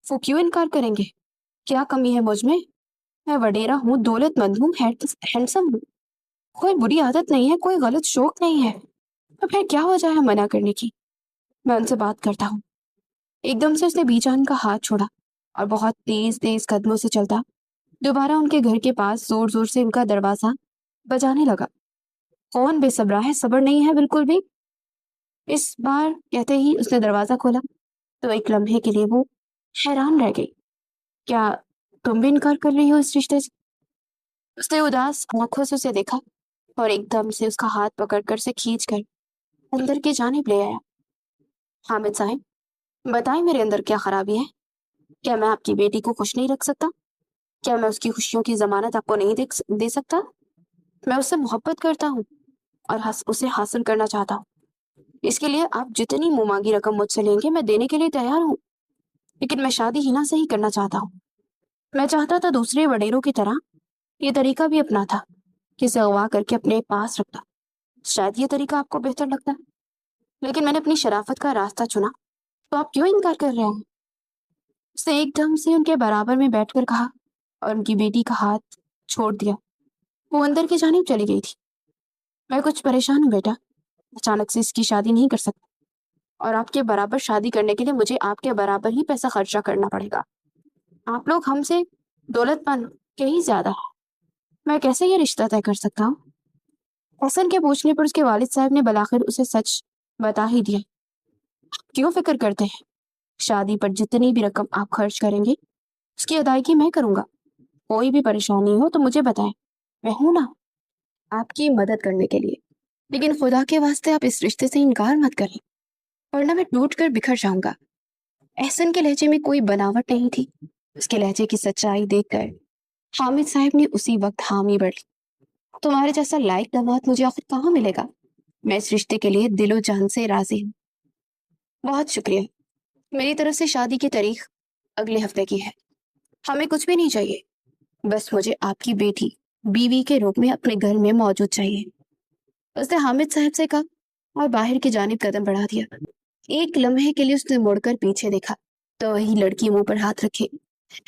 वो क्यों इनकार करेंगे? क्या कमी है मुझ में? मैं वडेरा हूँ, दौलतमंद हूँ, हैंडसम हूँ। कोई बुरी आदत नहीं है, कोई गलत शौक नहीं है। तो फिर क्या वजह है मना करने की? मैं उनसे बात करता हूँ। एकदम से उसने बीजान का हाथ छोड़ा और बहुत तेज तेज कदमों से चलता दोबारा उनके घर के पास जोर जोर से उनका दरवाजा बजाने लगा। कौन बेसब्रा है, सब्र नहीं है बिल्कुल भी। इस बार कहते ही उसने दरवाजा खोला तो एक लम्हे के लिए वो हैरान रह गई। क्या तुम भी इनकार कर रही हो इस रिश्ते से? उसने उदास आंखों से उसे देखा और एकदम से उसका हाथ पकड़कर से खींच कर अंदर की जानिब ले आया। हामिद साहब, बताएं मेरे अंदर क्या खराबी है? क्या मैं आपकी बेटी को खुश नहीं रख सकता? क्या मैं उसकी खुशियों की जमानत आपको नहीं दे सकता? मैं उससे मोहब्बत करता हूँ और उसे हासिल करना चाहता हूँ। इसके लिए आप जितनी मुंह रकम मुझसे लेंगे मैं देने के लिए तैयार हूँ। लेकिन मैं शादी हिना से ही करना चाहता हूँ। मैं चाहता था दूसरे वडेरों की तरह ये तरीका भी अपना था कि इसे अगवा करके अपने पास रखता। शायद ये तरीका आपको बेहतर लगता, लेकिन मैंने अपनी शराफत का रास्ता चुना। तो आप क्यों इनकार कर रहे हैं? उसने एकदम से उनके बराबर में बैठकर कहा और उनकी बेटी का हाथ छोड़ दिया। वो अंदर की जानिब चली गई थी। मैं कुछ परेशान हूँ बेटा, अचानक से इसकी शादी नहीं कर सकता, और आपके बराबर शादी करने के लिए मुझे आपके बराबर ही पैसा खर्चा करना पड़ेगा। आप लोग हमसे दौलतमंद कहीं ज्यादा है, मैं कैसे ये रिश्ता तय कर सकता हूँ? हसन के पूछने पर उसके वालिद साहब ने बलाखिर उसे सच बता ही दिया। क्यों फिक्र करते हैं, शादी पर जितनी भी रकम आप खर्च करेंगे उसकी अदायगी मैं करूंगा। कोई भी परेशानी हो तो मुझे बताएं, मैं हूं ना आपकी मदद करने के लिए। लेकिन खुदा के वास्ते आप इस रिश्ते से इनकार मत करें, वरना मैं टूट कर बिखर जाऊंगा। एहसन के लहजे में कोई बनावट नहीं थी। उसके लहजे की सच्चाई देखकर हामिद साहब ने उसी वक्त हामी भर ली। तुम्हारे जैसा लायक दामाद मुझे आखिर कहाँ मिलेगा? मैं इस रिश्ते के लिए दिलो जान से राजी हूँ। बहुत शुक्रिया। मेरी तरफ से शादी की तारीख अगले हफ्ते की है। हमें कुछ भी नहीं चाहिए, बस मुझे आपकी बेटी बीवी के रूप में अपने घर में मौजूद चाहिए। उसने हामिद साहब से कहा और बाहर की जानिब कदम बढ़ा दिया। एक लम्हे के लिए उसने मुड़कर पीछे देखा तो वही लड़की मुंह पर हाथ रखे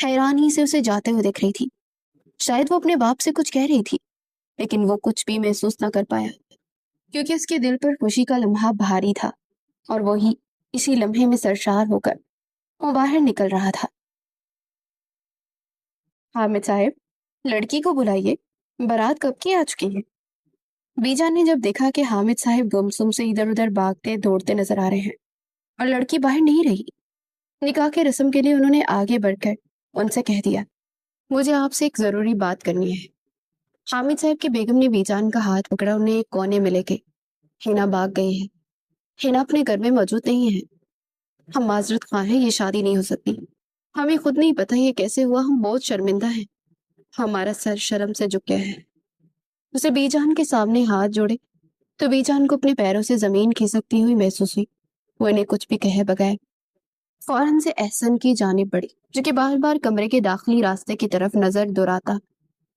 हैरानी से उसे जाते हुए देख रही थी। शायद वो अपने बाप से कुछ कह रही थी, लेकिन वो कुछ भी महसूस न कर पाया, क्योंकि उसके दिल पर खुशी का लम्हा भारी था, और वही इसी लम्हे में सरशार होकर वो बाहर निकल रहा था। हामिद साहब, लड़की को बुलाइए, बारात कब की आ चुकी है? बीजान ने जब देखा कि हामिद साहब गुमसुम से इधर उधर भागते दौड़ते नजर आ रहे हैं और लड़की बाहर नहीं रही, निकाह के रस्म के लिए उन्होंने आगे बढ़कर उनसे कह दिया, मुझे आपसे एक जरूरी बात करनी है। हामिद साहब की बेगम ने बीजान का हाथ पकड़ा उन्हें एक कोने में लेके। हिना भाग गई है, हिना अपने घर में मौजूद नहीं है। हम माजरत खां हैं, ये शादी नहीं हो सकती। हमें खुद नहीं पता ये कैसे हुआ, हम बहुत शर्मिंदा हैं। हमारा सर शर्म से झुक गया है। उसे बीजान के सामने हाथ जोड़े तो बीजान को अपने पैरों से जमीन खिसकती हुई महसूस हुई। वो इन्हें कुछ भी कहे बगैर फौरन से एहसन की जानिब बढ़ी, जो कि बार बार कमरे के दाखिली रास्ते की तरफ नजर दोहराता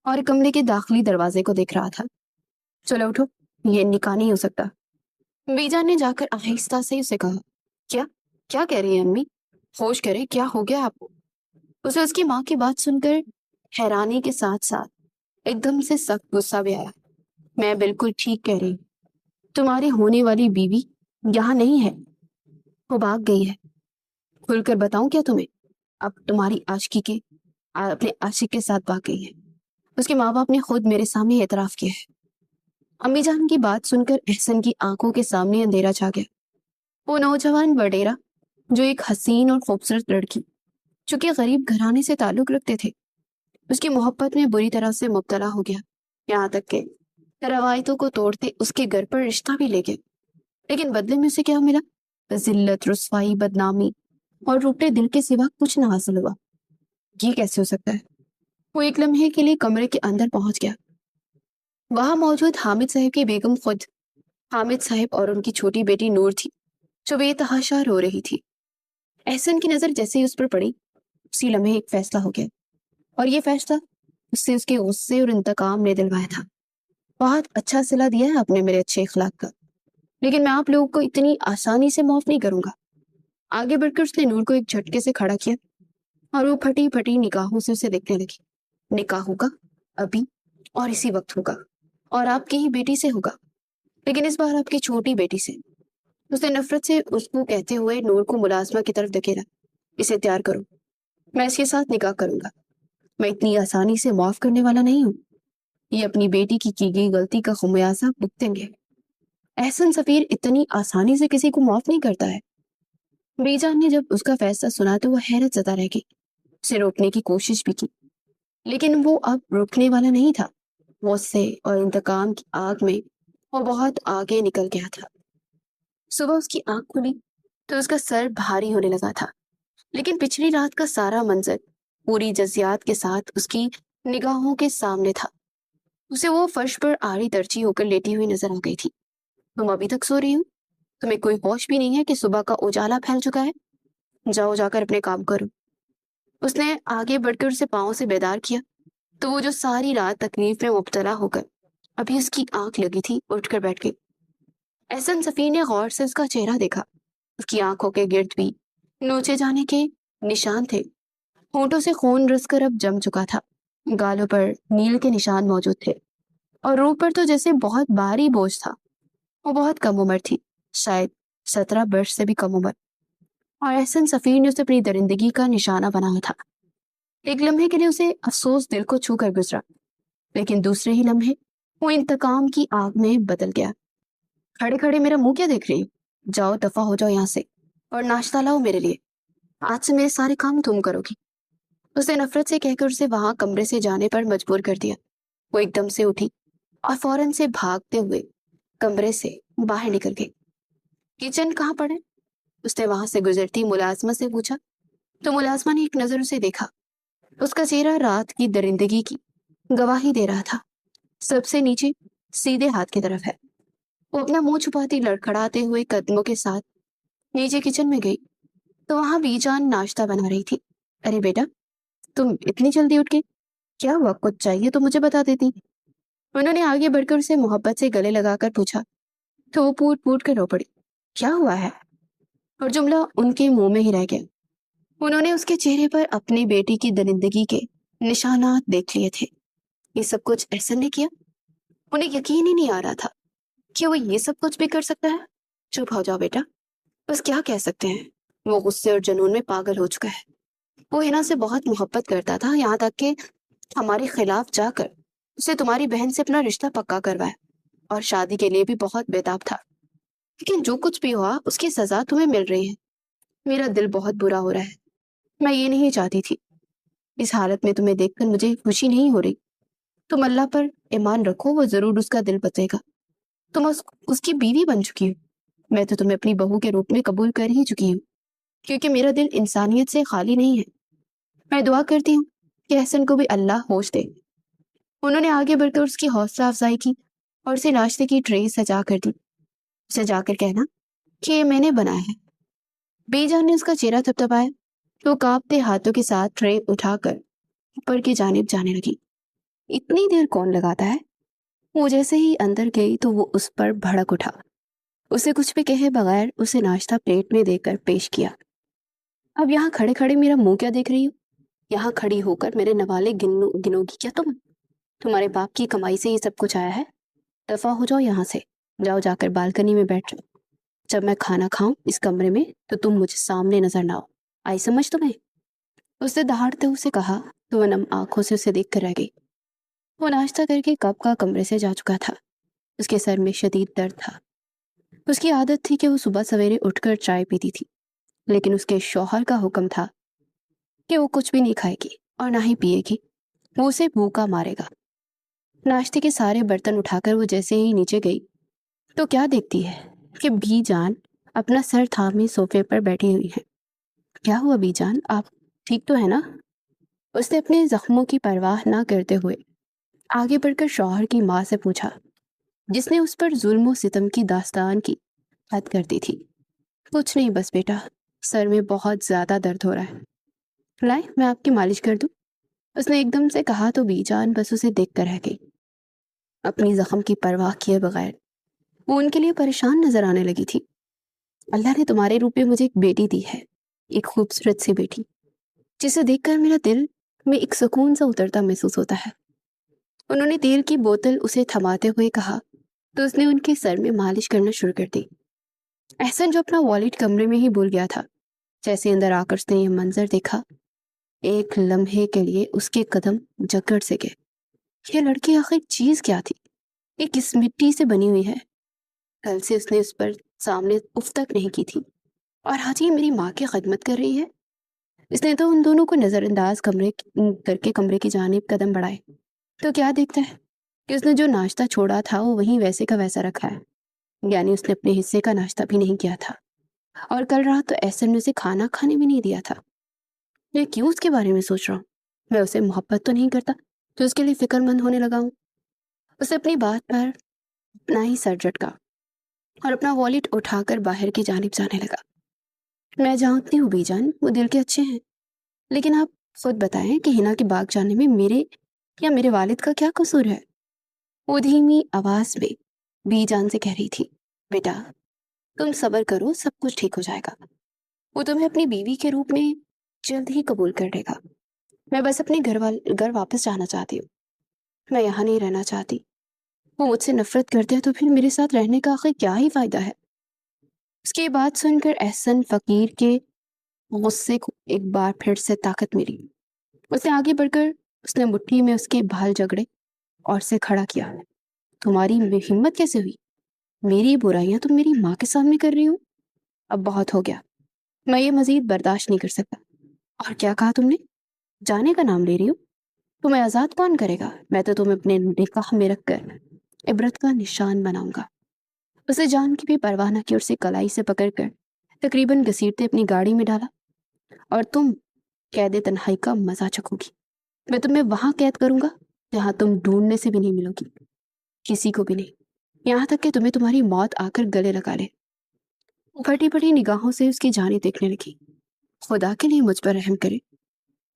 और कमरे के दाखिली दरवाजे को देख रहा था। चलो उठो, ये निकाह नहीं हो सकता। बीजान ने जाकर आहिस्ता से उसे कहा। क्या क्या कह रही है अम्मी? होश करे, क्या हो गया आपको? उसे उसकी माँ की बात सुनकर हैरानी के साथ साथ एकदम से सख्त गुस्सा भी आया। मैं बिल्कुल ठीक कह रही हूँ, तुम्हारी होने वाली बीवी यहाँ नहीं है, वो भाग गई है। खुलकर बताऊं क्या तुम्हें? अब तुम्हारी आशिकी के अपने आशिक के साथ भाग गई है। उसके माँ बाप ने खुद मेरे सामने एतराफ किया है। अम्मी जान की बात सुनकर एहसन की आंखों के सामने अंधेरा छा गया। वो नौजवान वडेरा, जो एक हसीन और खूबसूरत लड़की, जो कि गरीब घराने से ताल्लुक रखते थे, उसकी मोहब्बत में बुरी तरह से मुब्तला हो गया। यहाँ तक के रवायतों को तोड़ते उसके घर पर रिश्ता भी ले गए। लेकिन बदले में उसे क्या मिला? जिल्लत, रुसवाई, बदनामी और रूठे दिल के सिवा कुछ न हासिल हुआ। ये कैसे हो सकता है? वो एक लम्हे के लिए कमरे के अंदर पहुंच गया। वहां मौजूद हामिद साहब की बेगम खुद हामिद साहब और उनकी छोटी बेटी नूर थी, जो बेतहाशा रो रही थी। एहसन की नजर जैसे ही उस पर पड़ी, उसी लम्हे एक फैसला हो गया, और ये फैसला उससे उसके गुस्से और इंतकाम ने दिलवाया था। बहुत अच्छा सिला दिया है आपने मेरे अच्छे इखलाक का, लेकिन मैं आप लोगों को इतनी आसानी से माफ नहीं करूंगा। आगे बढ़कर उसने नूर को एक झटके से खड़ा किया और वो फटी फटी निगाहों से उसे देखने लगी। निकाह होगा, अभी और इसी वक्त होगा, और आपकी ही बेटी से होगा, लेकिन इस बार आपकी छोटी बेटी से। उसने नफरत से उसको कहते हुए नूर को मुलाजमा की तरफ धकेला। इसे तैयार करो, मैं इसके साथ निकाह करूंगा। मैं इतनी आसानी से माफ करने वाला नहीं हूँ। ये अपनी बेटी की गई गलती का खुमियाजा भुगतेंगे। एहसन सफीर इतनी आसानी से किसी को माफ नहीं करता है। बेजान ने जब उसका फैसला सुना तो वो हैरत जता रह गई। उसे रोकने की कोशिश भी की, लेकिन वो अब रुकने वाला नहीं था। गुस्से और इंतकाम की आग में वो बहुत आगे निकल गया था। सुबह उसकी आंख खुली तो उसका सर भारी होने लगा था, लेकिन पिछली रात का सारा मंजर पूरी जज्जियात के साथ उसकी निगाहों के सामने था। उसे वो फर्श पर आड़ी तरची होकर लेटी हुई नजर आ गई थी। तुम अभी तक सो रही हो? तुम्हें कोई होश भी नहीं है कि सुबह का उजाला फैल चुका है? जाओ, जाकर अपने काम करो। उसने आगे बढ़कर उसे पांव से बेदार किया तो वो जो सारी रात तकलीफ में मुब्तला होकर अभी उसकी आंख लगी थी, उठकर बैठ गई। एहसन सफी ने गौर से उसका चेहरा देखा। उसकी आंखों के गिर्द भी नोचे जाने के निशान थे। होंठों से खून रिस कर अब जम चुका था। गालों पर नील के निशान मौजूद थे। اور रूह पर तो जैसे बहुत भारी बोझ था। वो बहुत कम उम्र थी, शायद 17 वर्ष से भी कम उम्र, और एहसन सफीर ने उसे अपनी दरिंदगी का निशाना बनाया था। एक लम्हे के लिए उसे अफसोस दिल को छू कर गुजरा, लेकिन दूसरे ही लम्हे वो इंतकाम की आग में बदल गया। खड़े खड़े मेरा मुंह क्या देख रही हो? जाओ दफा हो जाओ यहाँ से, और नाश्ता लाओ मेरे लिए। आज से मेरे सारे काम तुम करोगी। उसने नफरत से कहकर उसे वहां कमरे से जाने पर मजबूर कर दिया। वो एकदम से उठी और फौरन से भागते हुए कमरे से बाहर निकल गई। किचन कहाँ पड़े? उसने वहां से गुजरती मुलाजमा से पूछा। तो मुलाजमा ने एक नजर उसे देखा। उसका चेहरा रात की दरिंदगी की गवाही दे रहा था। सबसे नीचे सीधे हाथ की तरफ है। वो अपना मुंह छुपाती लड़खड़ाते हुए कदमों के साथ नीचे किचन में गई तो वहां बीजान नाश्ता बना रही थी। अरे बेटा, तुम इतनी जल्दी उठ के? क्या हुआ? कुछ चाहिए तो मुझे बता देती। उन्होंने आगे बढ़कर उसे मोहब्बत से गले लगाकर पूछा तो वो पूट पूट कर रो पड़ी। क्या हुआ है? और जुमला उनके मुंह में ही रह गया। उन्होंने उसके चेहरे पर अपनी बेटी की दरिंदगी के निशानात देख लिए थे। ये सब कुछ एहसन ने किया? उन्हें यकीन ही नहीं आ रहा था कि वो ये सब कुछ भी कर सकता है। चुप हो जाओ बेटा, बस क्या कह सकते हैं। वो गुस्से और जुनून में पागल हो चुका है। वो हिना से बहुत मोहब्बत करता था, यहाँ तक कि हमारे खिलाफ जाकर उसे तुम्हारी बहन से अपना रिश्ता पक्का करवाया, और शादी के लिए भी बहुत बेताब था। लेकिन जो कुछ भी हुआ उसकी सजा तुम्हें मिल रही है। मेरा दिल बहुत बुरा हो रहा है। मैं ये नहीं चाहती थी। इस हालत में तुम्हें देखकर मुझे खुशी नहीं हो रही। तुम अल्लाह पर ईमान रखो, वो जरूर उसका दिल बदलेगा। तुम उसकी बीवी बन चुकी हो। मैं तो तुम्हें अपनी बहू के रूप में कबूल कर ही चुकी हूँ, क्योंकि मेरा दिल इंसानियत से खाली नहीं है। मैं दुआ करती हूँ कि एहसन को भी अल्लाह होश दे। उन्होंने आगे बढ़कर उसकी हौसला अफजाई की और उसे नाश्ते की ट्रे सजा कर दी। उसे जाकर कहना कि ये मैंने बनाया है। बेजान ने उसका चेहरा थपथपाया तो कांपते हाथों के साथ ट्रे उठाकर ऊपर की जानिब जाने लगी। इतनी देर कौन लगाता है? वो जैसे ही अंदर गई तो वो उस पर भड़क उठा। उसे कुछ भी कहे बगैर उसे नाश्ता प्लेट में देकर पेश किया। अब यहाँ खड़े खड़े मेरा मुंह क्या देख रही हो? यहाँ खड़ी होकर मेरे नवाले गिनोगी क्या तुम? तुम्हारे बाप की कमाई से ये सब कुछ आया है। दफा हो जाओ यहाँ से। जाओ जाकर बालकनी में बैठ जाओ। जब मैं खाना खाऊं इस कमरे में तो तुम मुझे सामने नजर ना आओ। आई समझ तुम्हें? उसने दहाड़ते उसे कहा तो वह नम आंखों से उसे देख कर रह गई। वो नाश्ता करके कब का कमरे से जा चुका था। उसके सर में शदीद दर्द था। उसकी आदत थी कि वो सुबह सवेरे उठकर चाय पीती थी, लेकिन उसके शौहर का हुक्म था कि वो कुछ भी नहीं खाएगी और ना ही पिएगी। वो उसे भूखा मारेगा। नाश्ते के सारे बर्तन उठाकर वो जैसे ही नीचे गई तो क्या देखती है कि बीजान अपना सर थामे सोफे पर बैठी हुई है। क्या हुआ बीजान, आप ठीक तो है ना? उसने अपने जख्मों की परवाह ना करते हुए आगे बढ़कर शौहर की माँ से पूछा, जिसने उस पर जुल्म और सितम की दास्तान की हद कर दी थी। कुछ नहीं, बस बेटा सर में बहुत ज्यादा दर्द हो रहा है। लाए मैं आपकी मालिश कर दूं? उसने एकदम से कहा तो बीजान बस उसे देख कर रह गई, अपनी जख्म की परवाह किए बगैर। वो उनके लिए परेशान नजर आने लगी थी। अल्लाह ने तुम्हारे रूप में मुझे एक बेटी दी है, एक खूबसूरत सी बेटी, जिसे देखकर मेरा दिल में एक सुकून सा उतरता महसूस होता है। उन्होंने तेल की बोतल उसे थमाते हुए कहा तो उसने उनके सर में मालिश करना शुरू कर दी। एहसन जो अपना वॉलेट कमरे में ही भूल गया था, जैसे अंदर आकर उसने यह मंजर देखा, एक लम्हे के लिए उसके कदम जकड़ से गए। यह लड़की आखिर चीज क्या थी? ये किस मिट्टी से बनी हुई है? कल से उसने उस पर सामने उफ तक नहीं की थी, और आज ये मेरी माँ की खिदमत कर रही है। इसने तो उन दोनों को नजरअंदाज करके कमरे की जानिब कदम बढ़ाए तो क्या देखता है कि उसने जो नाश्ता छोड़ा था वो वहीं वैसे का वैसा रखा है। यानी उसने अपने हिस्से का नाश्ता भी नहीं किया था, और कल रात तो एहसन ने उसे खाना खाने भी नहीं दिया था। मैं क्यों उसके बारे में सोच रहा हूँ? मैं उसे मोहब्बत तो नहीं करता तो उसके लिए फिक्रमंद होने लगा हूँ। उसे अपनी बात पर अपना ही सर झटका और अपना वॉलेट उठाकर बाहर की जानिब जाने लगा। मैं जानती हूँ बीजान, वो दिल के अच्छे हैं, लेकिन आप खुद बताएं कि हिना के बाग जाने में मेरे या मेरे वालिद का क्या कसूर है? वो धीमी आवाज में बीजान से कह रही थी, बेटा तुम सब्र करो, सब कुछ ठीक हो जाएगा। वो तुम्हें अपनी बीवी के रूप में जल्द ही कबूल कर लेगा। मैं बस अपने घर वापस जाना चाहती हूँ। मैं यहाँ नहीं रहना चाहती। وہ مجھ سے نفرت کرتے ہیں تو پھر میرے ساتھ رہنے کا آخر کیا ہی فائدہ ہے؟ اس کی بات سن کر احسن فقیر کے غصے کو ایک بار پھر سے طاقت ملی۔ اس نے آگے بڑھ کر اس نے مٹھی میں اس کے بال جگڑے اور اسے کھڑا کیا۔ تمہاری ہمت کیسے ہوئی؟ میری برائیاں تم میری ماں کے سامنے کر رہی ہو؟ اب بہت ہو گیا، میں یہ مزید برداشت نہیں کر سکتا۔ اور کیا کہا تم نے؟ جانے کا نام لے رہی ہو؟ تمہیں آزاد کون کرے گا؟ میں تو تمہیں اپنے نکاح میں رکھ کر عبرت کا نشان بناؤں گا۔ اسے جان کی بھی پرواہ نہ کی اور اسے کلائی سے پکڑ کر تقریباً گھسیٹتے اپنی گاڑی میں ڈالا۔ اور تم قید تنہائی کا مزہ چکھو گی۔ میں تمہیں وہاں قید کروں گا جہاں تم ڈھونڈنے سے بھی نہیں ملو گی، کسی کو بھی نہیں، یہاں تک کہ تمہیں تمہاری موت آ کر گلے لگا لے۔ پھٹی پھٹی نگاہوں سے اس کی جانیں دیکھنے لگی۔ خدا کے لیے مجھ پر رحم کرے۔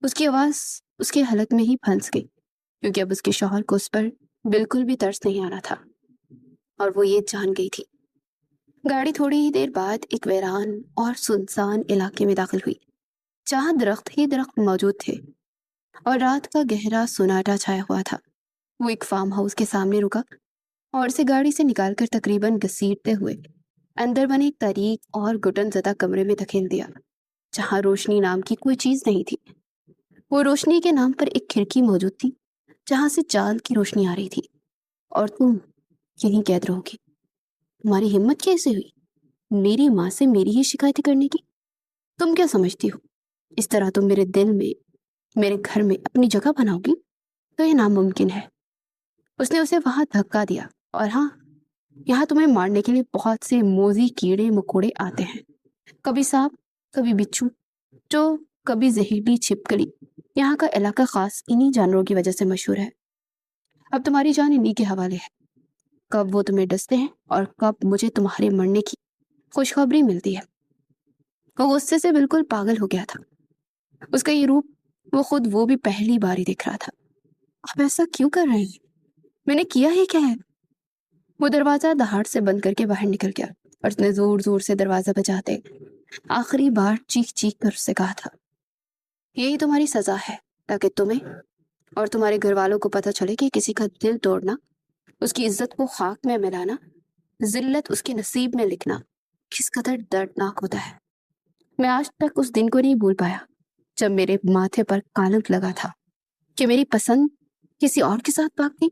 اس کی آواز اس کے حلق میں ہی پھنس گئی، کیونکہ اب اس کے شوہر کو اس پر بالکل بھی ترس نہیں آنا تھا، اور وہ یہ جان گئی تھی۔ گاڑی تھوڑی ہی دیر بعد ایک ویران اور سنسان علاقے میں داخل ہوئی، جہاں درخت ہی درخت موجود تھے اور رات کا گہرا سناٹا چھایا ہوا تھا۔ وہ ایک فارم ہاؤس کے سامنے رکا اور اسے گاڑی سے نکال کر تقریباً گھسیٹتے ہوئے اندر بنے ایک تاریک اور گھٹن زدہ کمرے میں دھکیل دیا، جہاں روشنی نام کی کوئی چیز نہیں تھی۔ وہ روشنی کے نام پر ایک کھڑکی موجود تھی جہاں سے چاند کی روشنی آ رہی تھی۔ اور تم یہیں قید رہو گی؟ تمہاری ہمت کیسے ہوئی میری ماں سے میری ہی شکایتیں کرنے کی؟ تم کیا سمجھتی ہو اس طرح تم میرے دل میں، میرے گھر میں اپنی جگہ بناؤ گی؟ تو یہ ناممکن ہے۔ اس نے اسے وہاں دھکا دیا۔ اور ہاں، یہاں تمہیں مارنے کے لیے بہت سے موذی کیڑے مکوڑے آتے ہیں، کبھی سانپ، کبھی بچھو، جو کبھی زہریلی چھپکلی۔ یہاں کا علاقہ خاص انہی جانوروں کی وجہ سے مشہور ہے۔ اب تمہاری جان انہی کے حوالے ہے۔ کب وہ تمہیں ڈستے ہیں اور کب مجھے تمہارے مرنے کی خوشخبری ملتی ہے۔ وہ غصے سے بالکل پاگل ہو گیا تھا۔ اس کا یہ روپ وہ بھی پہلی بار ہی دیکھ رہا تھا۔ آپ ایسا کیوں کر رہے ہیں؟ میں نے کیا ہی کیا ہے؟ وہ دروازہ دہاڑ سے بند کر کے باہر نکل گیا اور اس نے زور زور سے دروازہ بجاتے آخری بار چیخ چیخ کر اس سے کہا تھا، یہی تمہاری سزا ہے، تاکہ تمہیں اور تمہارے گھر والوں کو پتہ چلے کہ کسی کا دل توڑنا، اس کی عزت کو خاک میں ملانا، ذلت اس کے نصیب میں لکھنا کس قدر دردناک ہوتا ہے۔ میں آج تک اس دن کو نہیں بھول پایا جب میرے ماتھے پر کالنک لگا تھا کہ میری پسند کسی اور کے ساتھ بھاگ گئی۔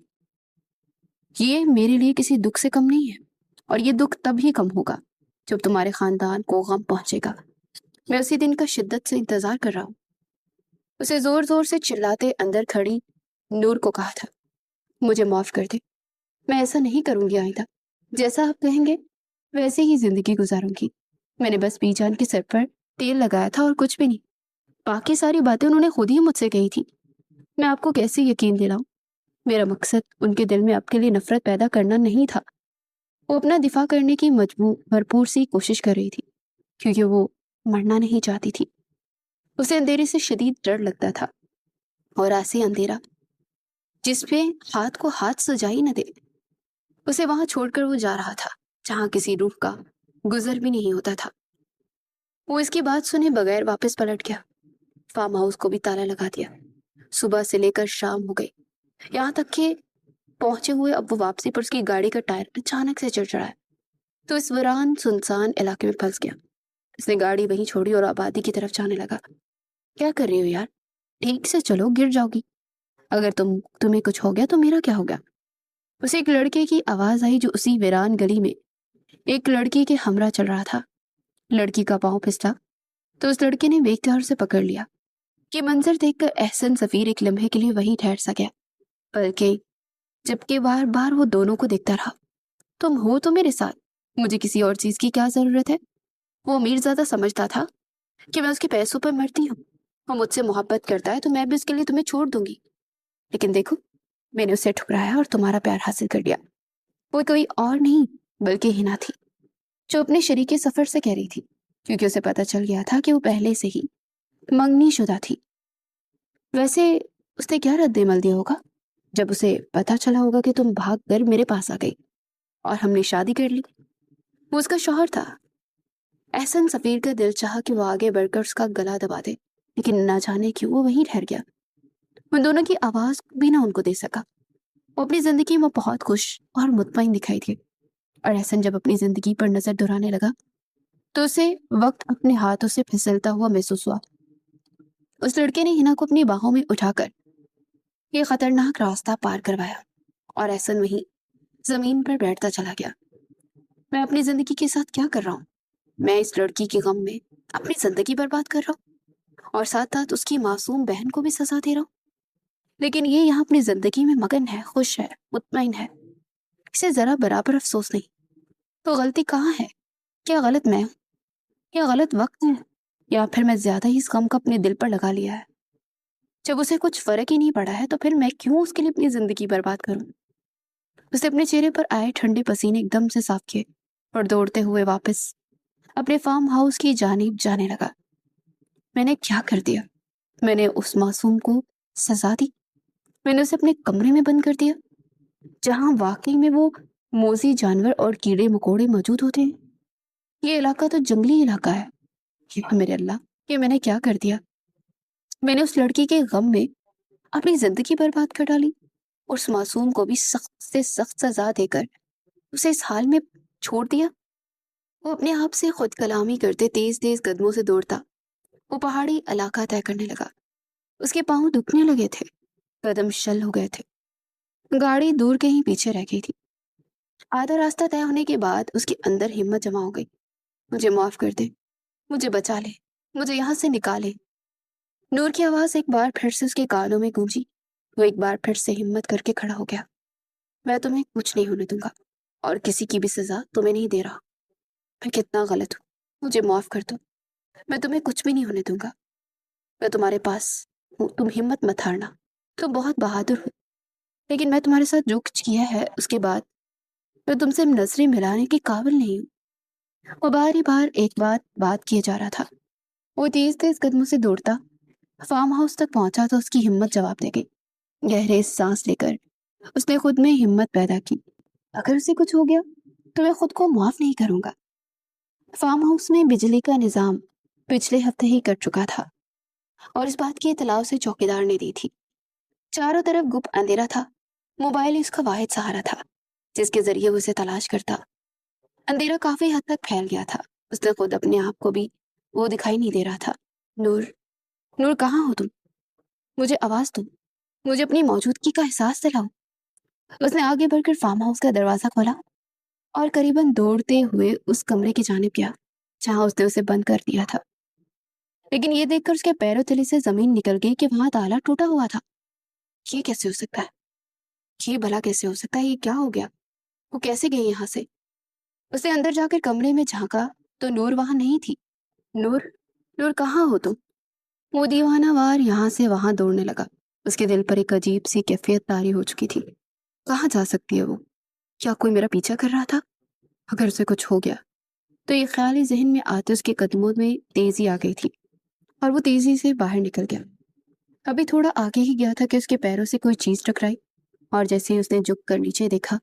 یہ میرے لیے کسی دکھ سے کم نہیں ہے، اور یہ دکھ تب ہی کم ہوگا جب تمہارے خاندان کو غم پہنچے گا۔ میں اسی دن کا شدت سے انتظار کر رہا ہوں۔ اسے زور زور سے چلاتے اندر کھڑی نور کو کہا تھا، مجھے معاف کر دے، میں ایسا نہیں کروں گی آئندہ۔ جیسا آپ کہیں گے ویسے ہی زندگی گزاروں گی۔ میں نے بس بی جان کے سر پر تیل لگایا تھا اور کچھ بھی نہیں۔ باقی ساری باتیں انہوں نے خود ہی مجھ سے کہی تھی۔ میں آپ کو کیسے یقین دلاؤں؟ میرا مقصد ان کے دل میں آپ کے لیے نفرت پیدا کرنا نہیں تھا۔ وہ اپنا دفاع کرنے کی بھرپور سی کوشش کر رہی تھی، کیونکہ وہ مرنا نہیں چاہتی تھی۔ اسے اندھیرے سے شدید ڈر لگتا تھا، اور ایسے اندھیرا جس پہ ہاتھ کو ہاتھ سجائی نہ دے۔ اسے وہاں چھوڑ کر وہ جا رہا تھا جہاں کسی روح کا گزر بھی نہیں ہوتا تھا۔ وہ اس کی بات سنے بغیر واپس پلٹ گیا۔ فارم ہاؤس کو بھی تالا لگا دیا۔ صبح سے لے کر شام ہو گئی، یہاں تک کہ پہنچے ہوئے اب وہ واپسی پر اس کی گاڑی کا ٹائر اچانک سے چڑچڑا ہے تو اس ویران سنسان علاقے میں پھنس گیا۔ اس نے گاڑی وہیں چھوڑی اور آبادی کی طرف جانے لگا۔ کیا کر رہی ہو یار؟ ٹھیک سے چلو، گر جاؤ گی۔ اگر تمہیں کچھ ہو گیا تو میرا کیا ہوگا؟ اسے ایک لڑکے کی آواز آئی جو اسی ویران گلی میں ایک لڑکی کے ہمراہ چل رہا تھا۔ لڑکی کا پاؤں پھسلا تو اس لڑکے نے بے اختیار اسے پکڑ لیا۔ یہ منظر دیکھ کر احسن سفیر ایک لمحے کے لیے وہیں ٹھہر سا گیا، بلکہ جبکہ بار بار وہ دونوں کو دیکھتا رہا۔ تم ہو تو میرے ساتھ، مجھے کسی اور چیز کی کیا ضرورت ہے؟ وہ امیر زیادہ سمجھتا تھا کہ میں اس کے پیسوں پر مرتی ہوں۔ وہ مجھ سے محبت کرتا ہے تو میں بھی اس کے لیے تمہیں چھوڑ دوں گی، لیکن دیکھو میں نے اسے ٹھکرایا اور تمہارا پیار حاصل کر لیا۔ وہ کوئی اور نہیں بلکہ ہنا تھی، جو اپنے شریک سفر سے کہہ رہی تھی، کیونکہ اسے پتہ چل گیا تھا کہ وہ پہلے سے ہی منگنی شدہ تھی۔ ویسے اس نے کیا رد عمل دیا ہوگا جب اسے پتہ چلا ہوگا کہ تم بھاگ کر میرے پاس آ گئی اور ہم نے شادی کر لی۔ وہ اس کا شوہر تھا۔ احسن سفیر کا دل چاہا کہ وہ آگے بڑھ کر اس کا گلا دبا دے، لیکن نہ جانے کیوں وہ وہیں ٹھہر گیا۔ ان دونوں کی آواز بھی نہ ان کو دے سکا۔ وہ اپنی زندگی میں بہت خوش اور مطمئن دکھائی دی، اور احسن جب اپنی زندگی پر نظر دہرانے لگا تو اسے وقت اپنے ہاتھوں سے پھسلتا ہوا محسوس ہوا۔ اس لڑکے نے ہنا کو اپنی باہوں میں اٹھا کر یہ خطرناک راستہ پار کروایا، اور احسن وہیں زمین پر بیٹھتا چلا گیا۔ میں اپنی زندگی کے ساتھ کیا کر رہا ہوں؟ میں اس لڑکی کے غم میں اپنی زندگی برباد کر رہا ہوں، اور ساتھ ساتھ اس کی معصوم بہن کو بھی سزا دے رہا ہوں۔ لیکن یہ یہاں اپنی زندگی میں مگن ہے، خوش ہے، مطمئن ہے، اسے ذرا برابر افسوس نہیں۔ تو غلطی کہاں ہے؟ کیا غلط میں ہوں؟ یا غلط وقت ہے؟ یا پھر میں زیادہ ہی اس غم کو اپنے دل پر لگا لیا ہے؟ جب اسے کچھ فرق ہی نہیں پڑا ہے تو پھر میں کیوں اس کے لیے اپنی زندگی برباد کروں؟ اسے اپنے چہرے پر آئے ٹھنڈے پسینے ایک دم سے صاف کیے اور دوڑتے ہوئے واپس اپنے فارم ہاؤس کی جانب جانے لگا۔ میں نے کیا کر دیا؟ میں نے اس معصوم کو سزا دی؟ میں نے اسے اپنے کمرے میں بند کر دیا جہاں واقعی میں وہ موذی جانور اور کیڑے مکوڑے موجود ہوتے ہیں؟ یہ علاقہ تو جنگلی علاقہ ہے۔ یہ میرے اللہ، یہ میں نے کیا کر دیا؟ میں نے اس لڑکی کے غم میں اپنی زندگی برباد کر ڈالی، اور اس معصوم کو بھی سخت سے سخت سزا دے کر اسے اس حال میں چھوڑ دیا۔ وہ اپنے آپ سے خود کلامی کرتے تیز تیز قدموں سے دوڑتا وہ پہاڑی علاقہ طے کرنے لگا۔ اس کے پاؤں دکھنے لگے تھے، قدم شل ہو گئے تھے، گاڑی دور کہیں پیچھے رہ گئی تھی۔ آدھا راستہ طے ہونے کے بعد اس کے اندر ہمت جمع ہو گئی۔ مجھے معاف کر دے، مجھے بچا لے، مجھے یہاں سے نکالے۔ نور کی آواز ایک بار پھر سے اس کے کانوں میں گونجی۔ وہ ایک بار پھر سے ہمت کر کے کھڑا ہو گیا۔ میں تمہیں کچھ نہیں ہونے دوں گا، اور کسی کی بھی سزا تمہیں نہیں دے رہا۔ میں کتنا غلط ہوں، مجھے معاف کر دو۔ میں تمہیں کچھ بھی نہیں ہونے دوں گا، میں تمہارے پاس ہوں، تم ہمت مت ہارنا، تم بہت بہادر ہو۔ لیکن میں تمہارے ساتھ جو کچھ کیا ہے اس کے بعد میں تم سے نظریں ملانے کے قابل نہیں ہوں۔ وہ بار ہی بار ایک بات کیے جا رہا تھا۔ وہ تیز تیز قدموں سے دوڑتا فارم ہاؤس تک پہنچا تو اس کی ہمت جواب دے گئی۔ گہرے سانس لے کر اس نے خود میں ہمت پیدا کی، اگر اسے کچھ ہو گیا تو میں خود کو معاف نہیں کروں گا۔ فارم ہاؤس میں بجلی کا نظام پچھلے ہفتے ہی کٹ چکا تھا، اور اس بات کی اطلاع اسے چوکیدار نے دی تھی۔ چاروں طرف گپ اندھیرا تھا۔ موبائل اس کا واحد سہارا تھا جس کے ذریعے وہ اسے تلاش کرتا۔ اندھیرا کافی حد تک پھیل گیا تھا، اس نے خود اپنے آپ کو بھی وہ دکھائی نہیں دے رہا تھا۔ نور، نور کہاں ہو تم؟ مجھے آواز دو، مجھے اپنی موجودگی کا احساس دلاؤ۔ اس نے آگے بڑھ کر فارم ہاؤس کا دروازہ کھولا اور قریباً دوڑتے ہوئے اس کمرے کی جانب گیا جہاں اس نے اسے بند کر دیا تھا۔ لیکن یہ دیکھ کر اس کے پیروں تلے سے زمین نکل گئی کہ وہاں تالا ٹوٹا ہوا تھا۔ یہ کیسے ہو سکتا ہے؟ یہ بھلا کیسے ہو سکتا ہے؟ یہ کیا ہو گیا؟ وہ کیسے گئی یہاں سے؟ اس نے اندر جا کر کمرے میں جھانکا تو نور وہاں نہیں تھی۔ نور، نور کہاں ہو تم؟ وہ دیوانہ وار یہاں سے وہاں دوڑنے لگا۔ اس کے دل پر ایک عجیب سی کیفیت طاری ہو چکی تھی۔ کہاں جا سکتی ہے وہ؟ کیا کوئی میرا پیچھا کر رہا تھا؟ اگر اسے کچھ ہو گیا تو یہ خیال ہی ذہن میں آتے اس کے قدموں میں تیزی آ گئی تھی، اور وہ تیزی سے باہر نکل گیا۔ ابھی تھوڑا آگے ہی گیا تھا کہ اس کے پیروں سے کوئی چیز ٹکرائی، اور جیسے ہی اس نے جھک کر نیچے دیکھا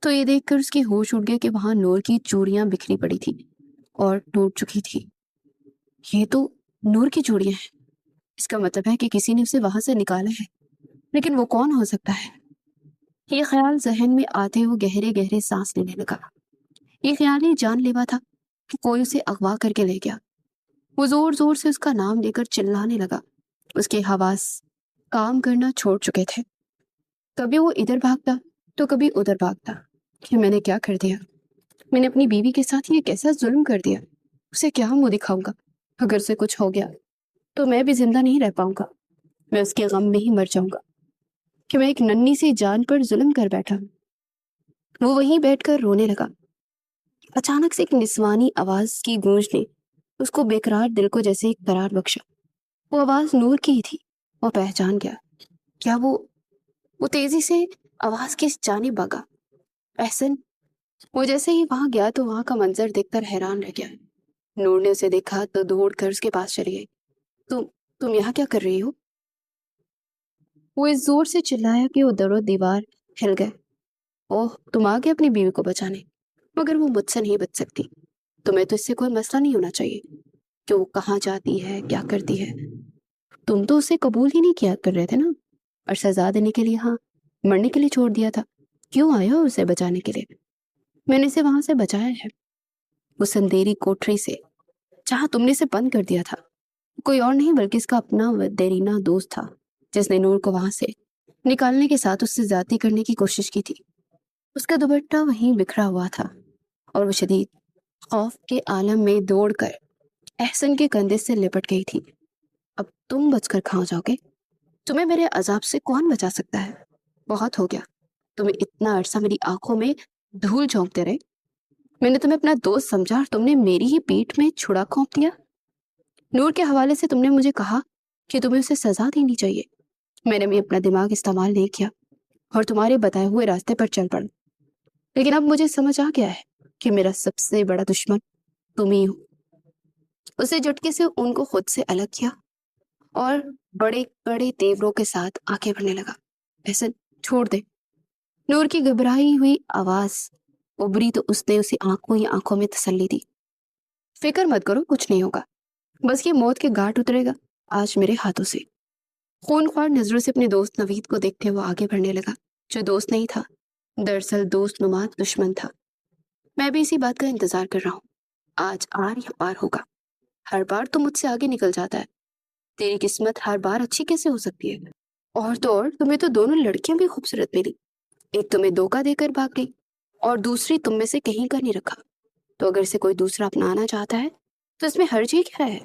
تو یہ دیکھ کر اس کی ہوش اڑ گیا کہ وہاں نور کی چوڑیاں بکھری پڑی تھی اور ٹوٹ چکی تھی۔ یہ تو نور کی چوڑیاں ہیں، اس کا مطلب ہے کہ کسی نے اسے وہاں سے نکالا ہے، لیکن وہ کون ہو سکتا ہے؟ یہ خیال ذہن میں آتے وہ گہرے گہرے سانس لینے لگا۔ یہ خیال ہی جان لیوا تھا کہ کوئی اسے اغوا کر کے لے گیا۔ وہ زور زور سے اس کا نام لے کر چلانے لگا۔ اس کے حواس کام کرنا چھوڑ چکے تھے۔ کبھی وہ ادھر بھاگتا تو کبھی ادھر بھاگتا۔ کہ میں نے کیا کر دیا؟ میں نے اپنی بیوی کے ساتھ یہ کیسا ظلم کر دیا؟ اسے کیا منہ دکھاؤں گا؟ اگر اسے کچھ ہو گیا تو میں بھی زندہ نہیں رہ پاؤں گا، میں اس کے غم میں ہی مر جاؤں گا کہ میں ایک ننھی سی جان پر ظلم کر بیٹھا ہوں۔ وہ وہیں بیٹھ کر رونے لگا۔ اچانک سے ایک نسوانی آواز کی گونج نے اس کو بے قرار دل کو جیسے ایک قرار بخشا۔ وہ آواز نور کی ہی تھی۔ وہ پہچان گیا۔ کیا وہ تیزی سے آواز کی جانب بھاگا۔ احسن، وہ جیسے ہی وہاں گیا تو وہاں کا منظر دیکھ کر حیران رہ گیا۔ نور نے اسے دیکھا تو دوڑ کر اس کے پاس چلی گئی۔ تم یہاں کیا کر رہی ہو؟ وہ اس زور سے چلایا کہ وہ در و دیوار ہل گئے۔ اوہ، تم آ گئے اپنی بیوی کو بچانے، مگر وہ مجھ سے نہیں بچ سکتی۔ تمہیں تو اس سے کوئی مسئلہ نہیں ہونا چاہیے کہ وہ کہاں جاتی ہے، کیا کرتی ہے۔ تم تو اسے قبول ہی نہیں کیا کر رہے تھے نا، اور سزا دینے کے لیے ہاں मरने के लिए छोड़ दिया था? क्यों आए हो उसे बचाने के लिए? मैंने इसे वहां से बचाया है, उस अंधेरी कोठरी से जहां तुमने इसे बंद कर दिया था। कोई और नहीं बल्कि इसका अपना देरीना दोस्त था, जिसने नूर को वहां से निकालने के साथ उससे ज्यादती करने की कोशिश की थी। उसका दुपट्टा वहीं बिखरा हुआ था और वो शदीद खौफ के आलम में दौड़कर एहसन के कंधे से लिपट गई थी। अब तुम बचकर कहाँ जाओगे? तुम्हें मेरे अजाब से कौन बचा सकता है? बहुत हो गया, तुम्हें इतना अरसा मेरी आंखों में धूल झोंकते रहे। मैंने तुम्हें अपना दोस्त समझा और तुमने मेरी ही पीठ में छुरा घोंप दिया। नूर के हवाले से तुमने मुझे कहा कि तुम्हें उसे सजा देनी चाहिए। मैंने भी अपना दिमाग इस्तेमाल नहीं किया और तुम्हारे बताए हुए रास्ते पर चल पड़ा। लेकिन अब मुझे समझ आ गया है कि मेरा सबसे बड़ा दुश्मन तुम ही हो। उसे झटके से उनको खुद से अलग किया और बड़े बड़े तेवरों के साथ आंखें भरने लगा। ऐसा छोड़ दे। नूर की घबराई हुई आवाज उभरी तो उसने उसे आंखों ही आंखों में तसल्ली दी। फिक्र मत करो, कुछ नहीं होगा, बस ये मौत के घाट उतरेगा आज मेरे हाथों से। खूनख्वार नजरों से अपने दोस्त नवीद को देखते हुए आगे बढ़ने लगा, जो दोस्त नहीं था, दरअसल दोस्त नुमा दुश्मन था। मैं भी इसी बात का इंतजार कर रहा हूँ। आज आर या पार होगा। हर बार तो मुझसे आगे निकल जाता है। तेरी किस्मत हर बार अच्छी कैसे हो सकती है? और तो और तुम्हें तो दोनों लड़कियां भी खूबसूरत मिली। एक तुम्हें धोखा देकर भाग गई और दूसरी तुम में से कहीं का नहीं रखा। तो अगर इसे कोई दूसरा अपनाना चाहता है तो इसमें हर्ज ही क्या है?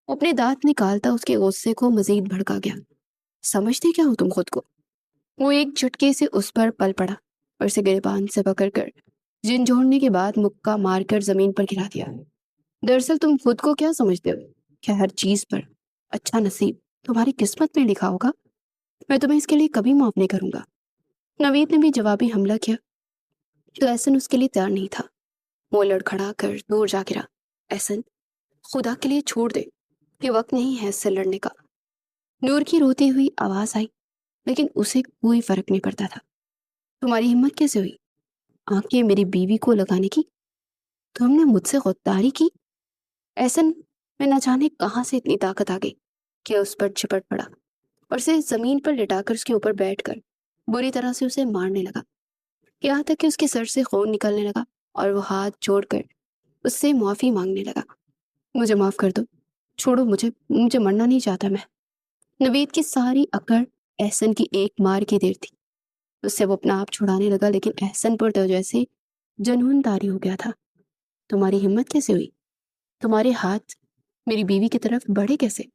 वो अपने दांत निकालता उसके गुस्से को मजीद भड़का गया। समझते क्या हो तुम खुद को? वो एक झटके से उस पर पल पड़ा और उसे गिरबान से पकड़कर झिंझोड़ने के बाद मुक्का मारकर जमीन पर गिरा दिया। दरअसल तुम खुद को क्या समझते हो? क्या हर चीज पर अच्छा नसीब तुम्हारी किस्मत में लिखा होगा? मैं तुम्हें इसके लिए कभी माफ नहीं करूंगा। नवीद ने भी जवाबी हमला किया तो एहसन उसके लिए तैयार नहीं था। वो लड़खड़ा कर दूर जा गिरा। एहसन, खुदा के लिए छोड़ दे, ये वक्त नहीं है इससे लड़ने का। नूर की रोती हुई आवाज आई, लेकिन उसे कोई फर्क नहीं पड़ता था। तुम्हारी हिम्मत कैसे हुई आंखें मेरी बीवी को लगाने की? तुमने मुझसे गद्दारी की? एहसन में न जाने कहां से इतनी ताकत आ गई कि उस पर चिपट पड़ा और उसे जमीन पर लिटाकर उसके ऊपर बैठकर बुरी तरह से उसे मारने लगा, यहाँ तक कि उसके सर से खून निकलने लगा और वो हाथ जोड़कर उससे माफी मांगने लगा। मुझे माफ कर दो, छोड़ो मुझे, मुझे मरना नहीं चाहता मैं। नवीद की सारी अकड़ एहसन की एक मार की देर थी। उससे वो अपना आप छुड़ाने लगा, लेकिन एहसन पर तो जैसे जुनून तारी हो गया था। तुम्हारी हिम्मत कैसे हुई? तुम्हारे हाथ मेरी बीवी की तरफ बढ़े कैसे?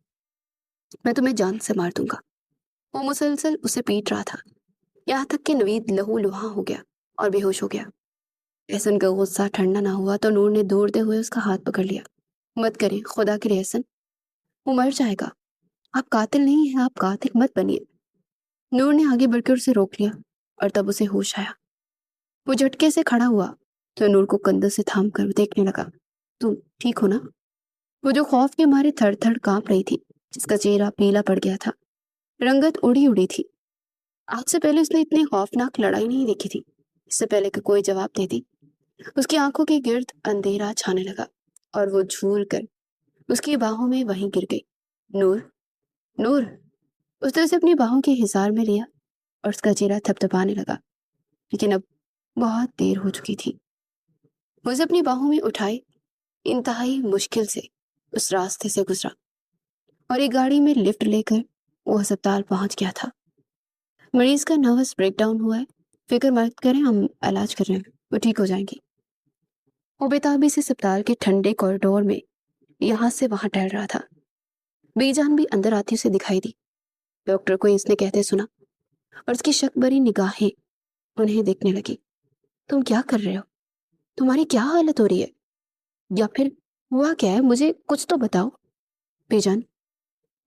मैं तुम्हें जान से मार दूंगा। वो मुसलसल उसे पीट रहा था, यहाँ तक कि नवीद लहू लुहा हो गया और बेहोश हो गया। एहसन का गुस्सा ठंडा ना हुआ तो नूर ने दौड़ते हुए उसका हाथ पकड़ लिया। मत करें, खुदा के लिए एहसन, वो मर जाएगा। आप कातिल नहीं हैं, आप कातिल मत बनिए। नूर ने आगे बढ़कर उसे रोक लिया और तब उसे होश आया। वो झटके से खड़ा हुआ तो नूर को कंधों से थाम कर देखने लगा। तुम ठीक हो ना? वो जो खौफ के मारे थर थर कांप रही थी, जिसका चेहरा पीला पड़ गया था, रंगत उड़ी उड़ी थी। आज से पहले उसने इतनी खौफनाक लड़ाई नहीं देखी थी। इससे पहले कि कोई जवाब देती, उसकी आंखों के गिर्द अंधेरा छाने लगा और वो झूल कर उसकी बाहों में वहीं गिर गई। नूर, नूर। उसने उसे अपनी बाहों के हिसार में लिया और उसका चेहरा थपथपाने लगा, लेकिन अब बहुत देर हो चुकी थी। उसे अपनी बाहों में उठाए इंतहाई मुश्किल से उस रास्ते से गुजरा और एक गाड़ी में लिफ्ट लेकर वो अस्पताल पहुंच गया था। मरीज का नर्वस ब्रेकडाउन हुआ है, फिक्र मत करें, हम इलाज कर रहे हैं, वो ठीक हो जाएंगी। वो बेताबी से अस्पताल के ठंडे कॉरिडोर में यहाँ से वहां टहल रहा था। बेजान भी अंदर आती उसे दिखाई दी। डॉक्टर को इसने कहते सुना और उसकी शक भरी निगाहें उन्हें देखने लगी। तुम क्या कर रहे हो? तुम्हारी क्या हालत हो रही है? या फिर हुआ क्या है? मुझे कुछ तो बताओ। बेजान,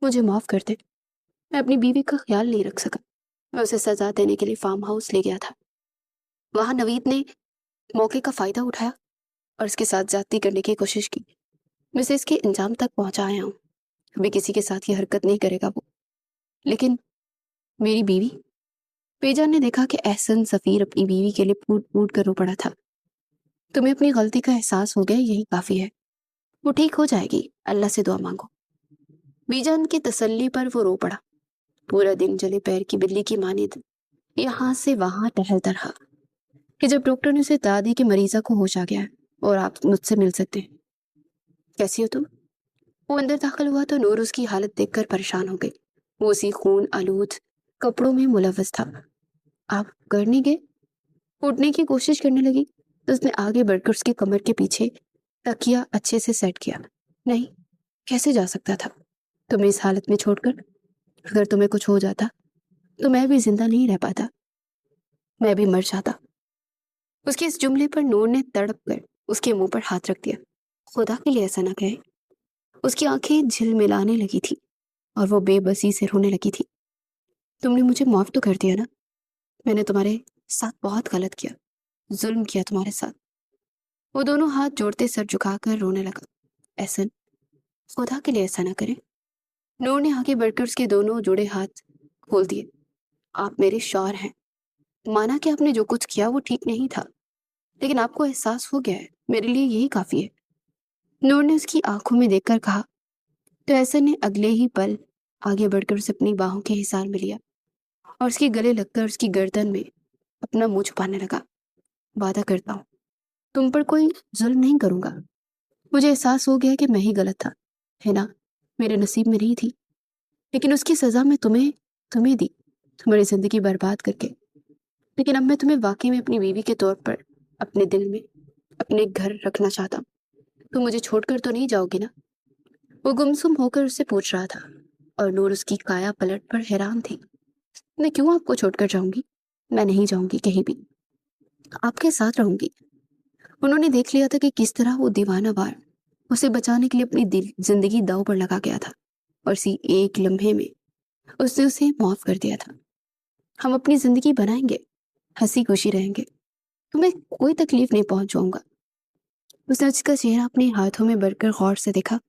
मुझे माफ कर दे, मैं अपनी बीवी का ख्याल नहीं रख सका। मैं उसे सजा देने के लिए फार्म हाउस ले गया था। वहां नवीद ने मौके का फायदा उठाया और उसके साथ ज्यादती करने की कोशिश की। मैं उसे इसके अंजाम तक पहुंचाया हूँ। कभी किसी के साथ ये हरकत नहीं करेगा वो। लेकिन मेरी बीवी? बेजान ने देखा कि एहसन सफीर अपनी बीवी के लिए फूट फूट कर रो पड़ा था। तुम्हें अपनी गलती का एहसास हो गया, यही काफी है। वो ठीक हो जाएगी, अल्लाह से दुआ मांगो। बेजान की तसल्ली पर वो रो पड़ा। पूरा दिन जले पैर की बिल्ली की मानिंद यहाँ से वहां टहलता रहा कि जब डॉक्टर ने उसे बता दी कि मरीजा को होश आ गया है और आप मुझसे मिल सकते हैं। कैसी हो तुम? वो अंदर दाखिल हुआ तो नूर उसकी हालत देखकर परेशान हो गई। वो उसी खून आलूद कपड़ों में मुलव्वस था। आप घर नहीं गए? उठने की कोशिश करने लगी तो उसने आगे बढ़कर उसकी कमर के पीछे तकिया अच्छे से सेट किया। नहीं, कैसे जा सकता था तुम्हें इस हालत में छोड़कर? अगर तुम्हें कुछ हो जाता तो मैं भी जिंदा नहीं रह पाता, मैं भी मर जाता। उसके इस जुमले पर नूर ने तड़प कर उसके मुंह पर हाथ रख दिया। खुदा के लिए ऐसा ना कहे। उसकी आंखें झिलमिलाने लगी थी और वो बेबसी से रोने लगी थी। तुमने मुझे माफ तो कर दिया ना? मैंने तुम्हारे साथ बहुत गलत किया, जुल्म किया तुम्हारे साथ। वो दोनों हाथ जोड़ते सर झुकाकर रोने लगा। एहसन, खुदा के लिए ऐसा ना करे। नूर ने आगे बढ़कर उसके दोनों जुड़े हाथ खोल दिए। आप मेरे शौहर हैं। माना कि आपने जो कुछ किया वो ठीक नहीं था, लेकिन आपको एहसास हो गया है, मेरे लिए यही काफी है। नूर ने उसकी आंखों में देखकर कहा। तो एहसन ने अगले ही पल आगे बढ़कर उसे अपनी बाहों के हिसार में लिया और उसके गले लगकर उसकी गर्दन में अपना मुंह छुपाने लगा। वादा करता हूँ तुम पर कोई जुल्म नहीं करूंगा। मुझे एहसास हो गया कि मैं ही गलत था, है ना? मेरे नसीब में नहीं थी, लेकिन उसकी सजा मैं तुम्हें तुम्हें दी, तुम्हारी जिंदगी बर्बाद करके। लेकिन अब मैं तुम्हें वाकई में अपनी बीवी के तौर पर अपने दिल में अपने घर रखना चाहता हूँ। तुम मुझे छोड़कर तो नहीं जाओगे ना? वो गुमसुम होकर उससे पूछ रहा था और नूर उसकी काया पलट पर हैरान थी। मैं क्यों आपको छोड़कर जाऊंगी? मैं नहीं जाऊंगी कहीं भी, आपके साथ रहूंगी। उन्होंने देख लिया था कि किस तरह वो दीवाना बार उसे बचाने के लिए अपनी जिंदगी दांव पर लगा गया था और इसी एक लम्हे में उसने उसे माफ कर दिया था। हम अपनी जिंदगी बनाएंगे, हंसी खुशी रहेंगे, तुम्हें कोई तकलीफ नहीं पहुंचाऊंगा। उसने उसका चेहरा अपने हाथों में भरकर गौर से देखा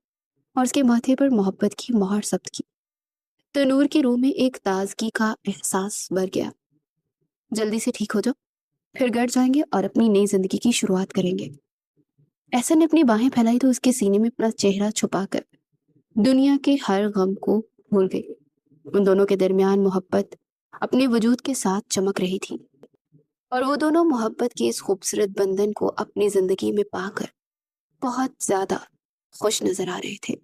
और उसके माथे पर मोहब्बत की मोहर जब्त की। तनूर की रूह में एक ताजगी का एहसास भर गया। जल्दी से ठीक हो जाओ, फिर घर जाएंगे और अपनी नई जिंदगी की शुरुआत करेंगे। ऐसा ने अपनी बाहें फैलाई तो उसके सीने में अपना चेहरा छुपाकर दुनिया के हर गम को भूल गई। उन दोनों के दरमियान मोहब्बत अपने वजूद के साथ चमक रही थी और वो दोनों मोहब्बत के इस खूबसूरत बंधन को अपनी जिंदगी में पाकर बहुत ज्यादा खुश नजर आ रहे थे।